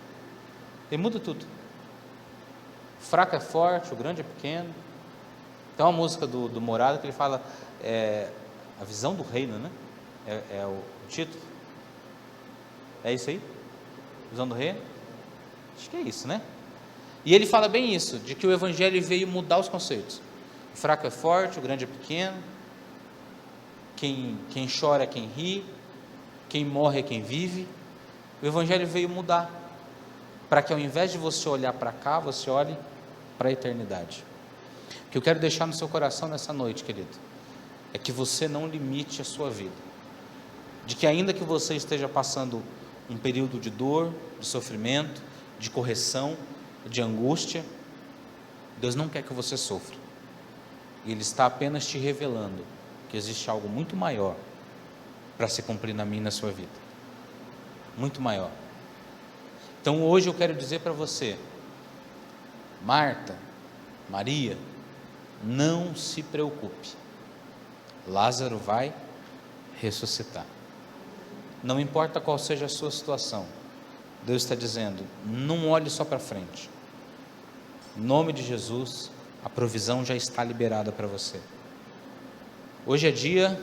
Ele muda tudo. O fraco é forte, o grande é pequeno. Tem uma música do Morada que ele fala, a visão do reino, né? É o título. É isso aí? Visão do reino? Acho que é isso, né? E ele fala bem isso, de que o Evangelho veio mudar os conceitos. O fraco é forte, o grande é pequeno. Quem chora é quem ri. Quem morre é quem vive. O Evangelho veio mudar, para que ao invés de você olhar para cá, você olhe para a eternidade. O que eu quero deixar no seu coração nessa noite, querido, é que você não limite a sua vida. De que ainda que você esteja passando um período de dor, de sofrimento, de correção, de angústia, Deus não quer que você sofra. Ele está apenas te revelando que existe algo muito maior para se cumprir na minha e na sua vida. Muito maior. Então hoje eu quero dizer para você, Marta, Maria, não se preocupe. Lázaro vai ressuscitar. Não importa qual seja a sua situação, Deus está dizendo, não olhe só para frente. Em nome de Jesus, a provisão já está liberada para você. Hoje é dia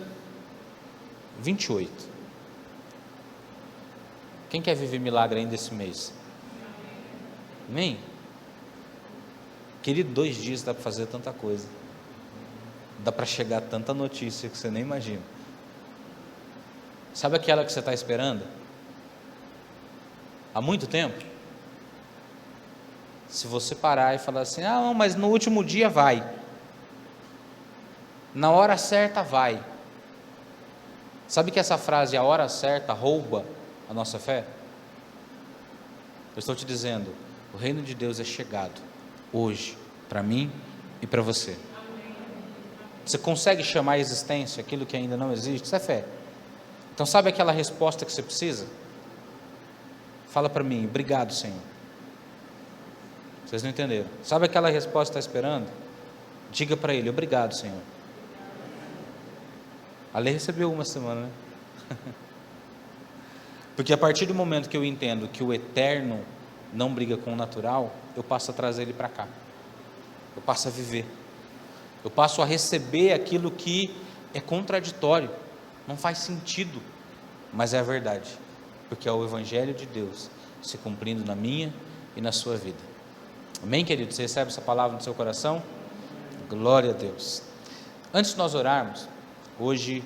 28. Quem quer viver milagre ainda esse mês? Amém? Querido, 2 dias dá para fazer tanta coisa. Dá para chegar a tanta notícia que você nem imagina. Sabe aquela que você está esperando? Há muito tempo? Se você parar e falar assim, não, mas no último dia vai. Na hora certa vai. Sabe que essa frase, a hora certa, rouba a nossa fé? Eu estou te dizendo, o reino de Deus é chegado, hoje, para mim e para você. Você consegue chamar a existência aquilo que ainda não existe? Isso é fé. Então sabe aquela resposta que você precisa? Fala para mim, obrigado, Senhor. Vocês não entenderam? Sabe aquela resposta que está esperando? Diga para Ele, obrigado, Senhor. A Lê recebeu uma semana, né? Porque a partir do momento que eu entendo que o eterno não briga com o natural, eu passo a trazer ele para cá. Eu passo a viver. Eu passo a receber aquilo que é contraditório. Não faz sentido, mas é a verdade. Porque é o Evangelho de Deus se cumprindo na minha e na sua vida. Amém, querido? Você recebe essa palavra no seu coração? Glória a Deus. Antes de nós orarmos, hoje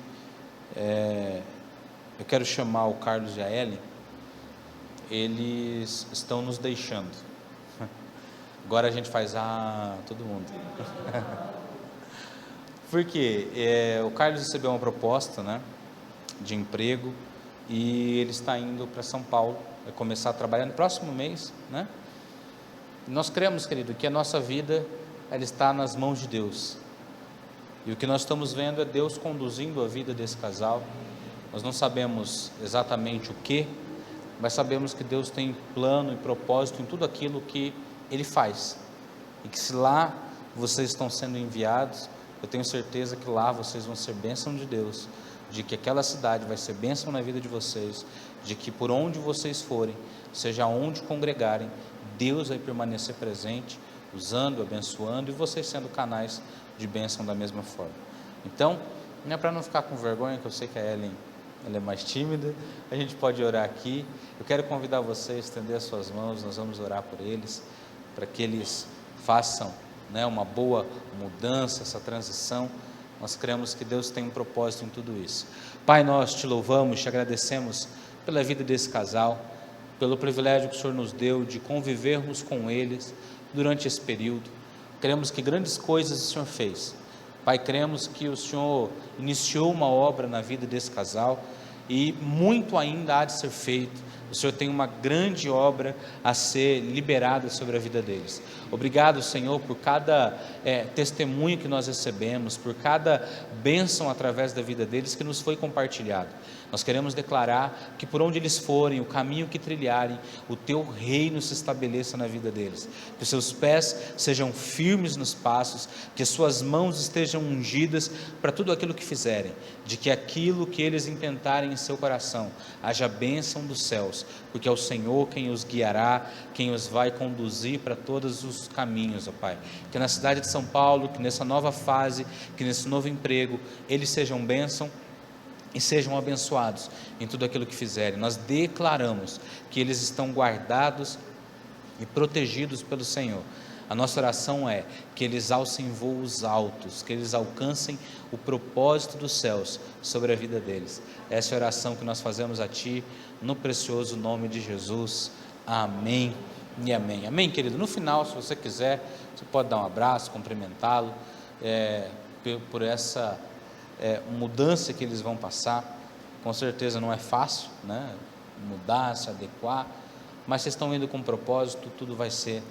eu quero chamar o Carlos e a Ellen. Eles estão nos deixando. Agora a gente faz, todo mundo. Porque o Carlos recebeu uma proposta, né, de emprego, e ele está indo para São Paulo, vai começar a trabalhar no próximo mês, né? E nós cremos, querido, que a nossa vida ela está nas mãos de Deus. E o que nós estamos vendo é Deus conduzindo a vida desse casal. Nós não sabemos exatamente o que, mas sabemos que Deus tem plano e propósito em tudo aquilo que Ele faz. E que se lá vocês estão sendo enviados, eu tenho certeza que lá vocês vão ser bênção de Deus, de que aquela cidade vai ser bênção na vida de vocês, de que por onde vocês forem, seja onde congregarem, Deus vai permanecer presente, usando, abençoando, e vocês sendo canais de bênção da mesma forma. Então, não é para não ficar com vergonha, que eu sei que a Ellen, ela é mais tímida, a gente pode orar aqui. Eu quero convidar você a estender as suas mãos, nós vamos orar por eles, para que eles façam, né, uma boa mudança, essa transição. Nós cremos que Deus tem um propósito em tudo isso. Pai, nós te louvamos, te agradecemos pela vida desse casal, pelo privilégio que o Senhor nos deu de convivermos com eles durante esse período. Cremos que grandes coisas o Senhor fez. Pai, cremos que o Senhor iniciou uma obra na vida desse casal e muito ainda há de ser feito. O Senhor tem uma grande obra a ser liberada sobre a vida deles. Obrigado, Senhor, por cada testemunho que nós recebemos, por cada bênção através da vida deles que nos foi compartilhado. Nós queremos declarar que por onde eles forem, o caminho que trilharem, o teu reino se estabeleça na vida deles, que os seus pés sejam firmes nos passos, que as suas mãos estejam ungidas para tudo aquilo que fizerem, de que aquilo que eles intentarem em seu coração, haja bênção dos céus, porque é o Senhor quem os guiará, quem os vai conduzir para todos os caminhos, ó Pai. Que na cidade de São Paulo, que nessa nova fase, que nesse novo emprego, eles sejam bênção e sejam abençoados em tudo aquilo que fizerem. Nós declaramos que eles estão guardados e protegidos pelo Senhor. A nossa oração é que eles alcem voos altos, que eles alcancem o propósito dos céus sobre a vida deles. Essa é a oração que nós fazemos a Ti, no precioso nome de Jesus. Amém e amém. Amém, querido? No final, se você quiser, você pode dar um abraço, cumprimentá-lo por essa mudança que eles vão passar. Com certeza não é fácil, né? Mudar, se adequar, mas vocês estão indo com propósito, tudo vai ser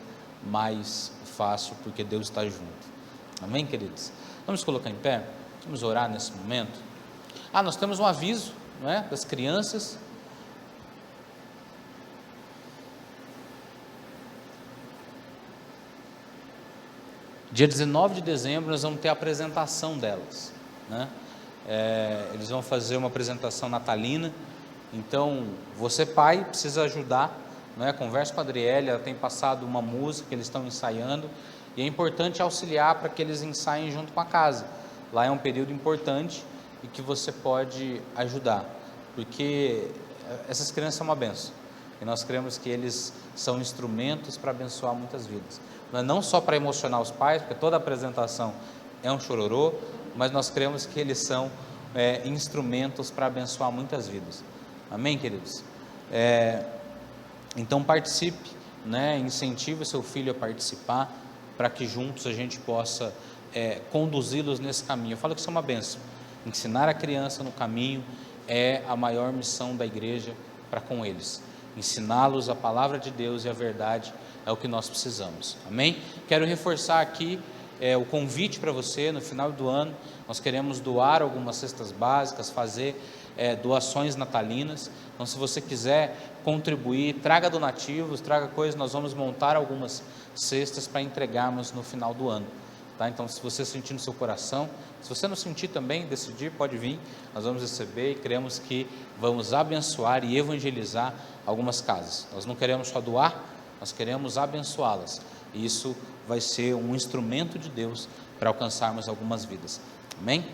mais fácil, porque Deus está junto. Amém, queridos? Vamos colocar em pé, vamos orar nesse momento. Nós temos um aviso, não é, das crianças. Dia 19 de dezembro nós vamos ter a apresentação delas, né? Eles vão fazer uma apresentação natalina. Então você, pai, precisa ajudar, né? Converse com a Adriele, ela tem passado uma música que eles estão ensaiando, e é importante auxiliar para que eles ensaiem junto com a casa. Lá é um período importante e que você pode ajudar, porque essas crianças são uma bênção, e nós cremos que eles são instrumentos para abençoar muitas vidas. Não só para emocionar os pais, porque toda apresentação é um chororô, mas nós cremos que eles são instrumentos para abençoar muitas vidas. Amém, queridos? Então participe, né? Incentive o seu filho a participar, para que juntos a gente possa conduzi-los nesse caminho. Eu falo que isso é uma bênção. Ensinar a criança no caminho é a maior missão da igreja para com eles. Ensiná-los a palavra de Deus e a verdade é o que nós precisamos. Amém? Quero reforçar aqui o convite para você. No final do ano nós queremos doar algumas cestas básicas, fazer doações natalinas. Então, se você quiser contribuir, traga donativos, traga coisas. Nós vamos montar algumas cestas para entregarmos no final do ano, tá? Então, se você sentir no seu coração, se você não sentir também, decidir, pode vir, nós vamos receber, e cremos que vamos abençoar e evangelizar algumas casas. Nós não queremos só doar, nós queremos abençoá-las, e isso vai ser um instrumento de Deus para alcançarmos algumas vidas. Amém?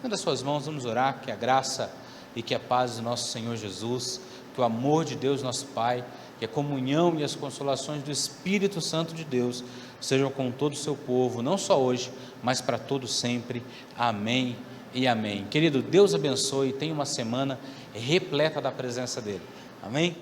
Das suas mãos, vamos orar, que a graça e que a paz do nosso Senhor Jesus, que o amor de Deus nosso Pai, que a comunhão e as consolações do Espírito Santo de Deus sejam com todo o seu povo, não só hoje, mas para todo sempre. Amém e amém. Querido, Deus abençoe, tenha uma semana repleta da presença dEle. Amém?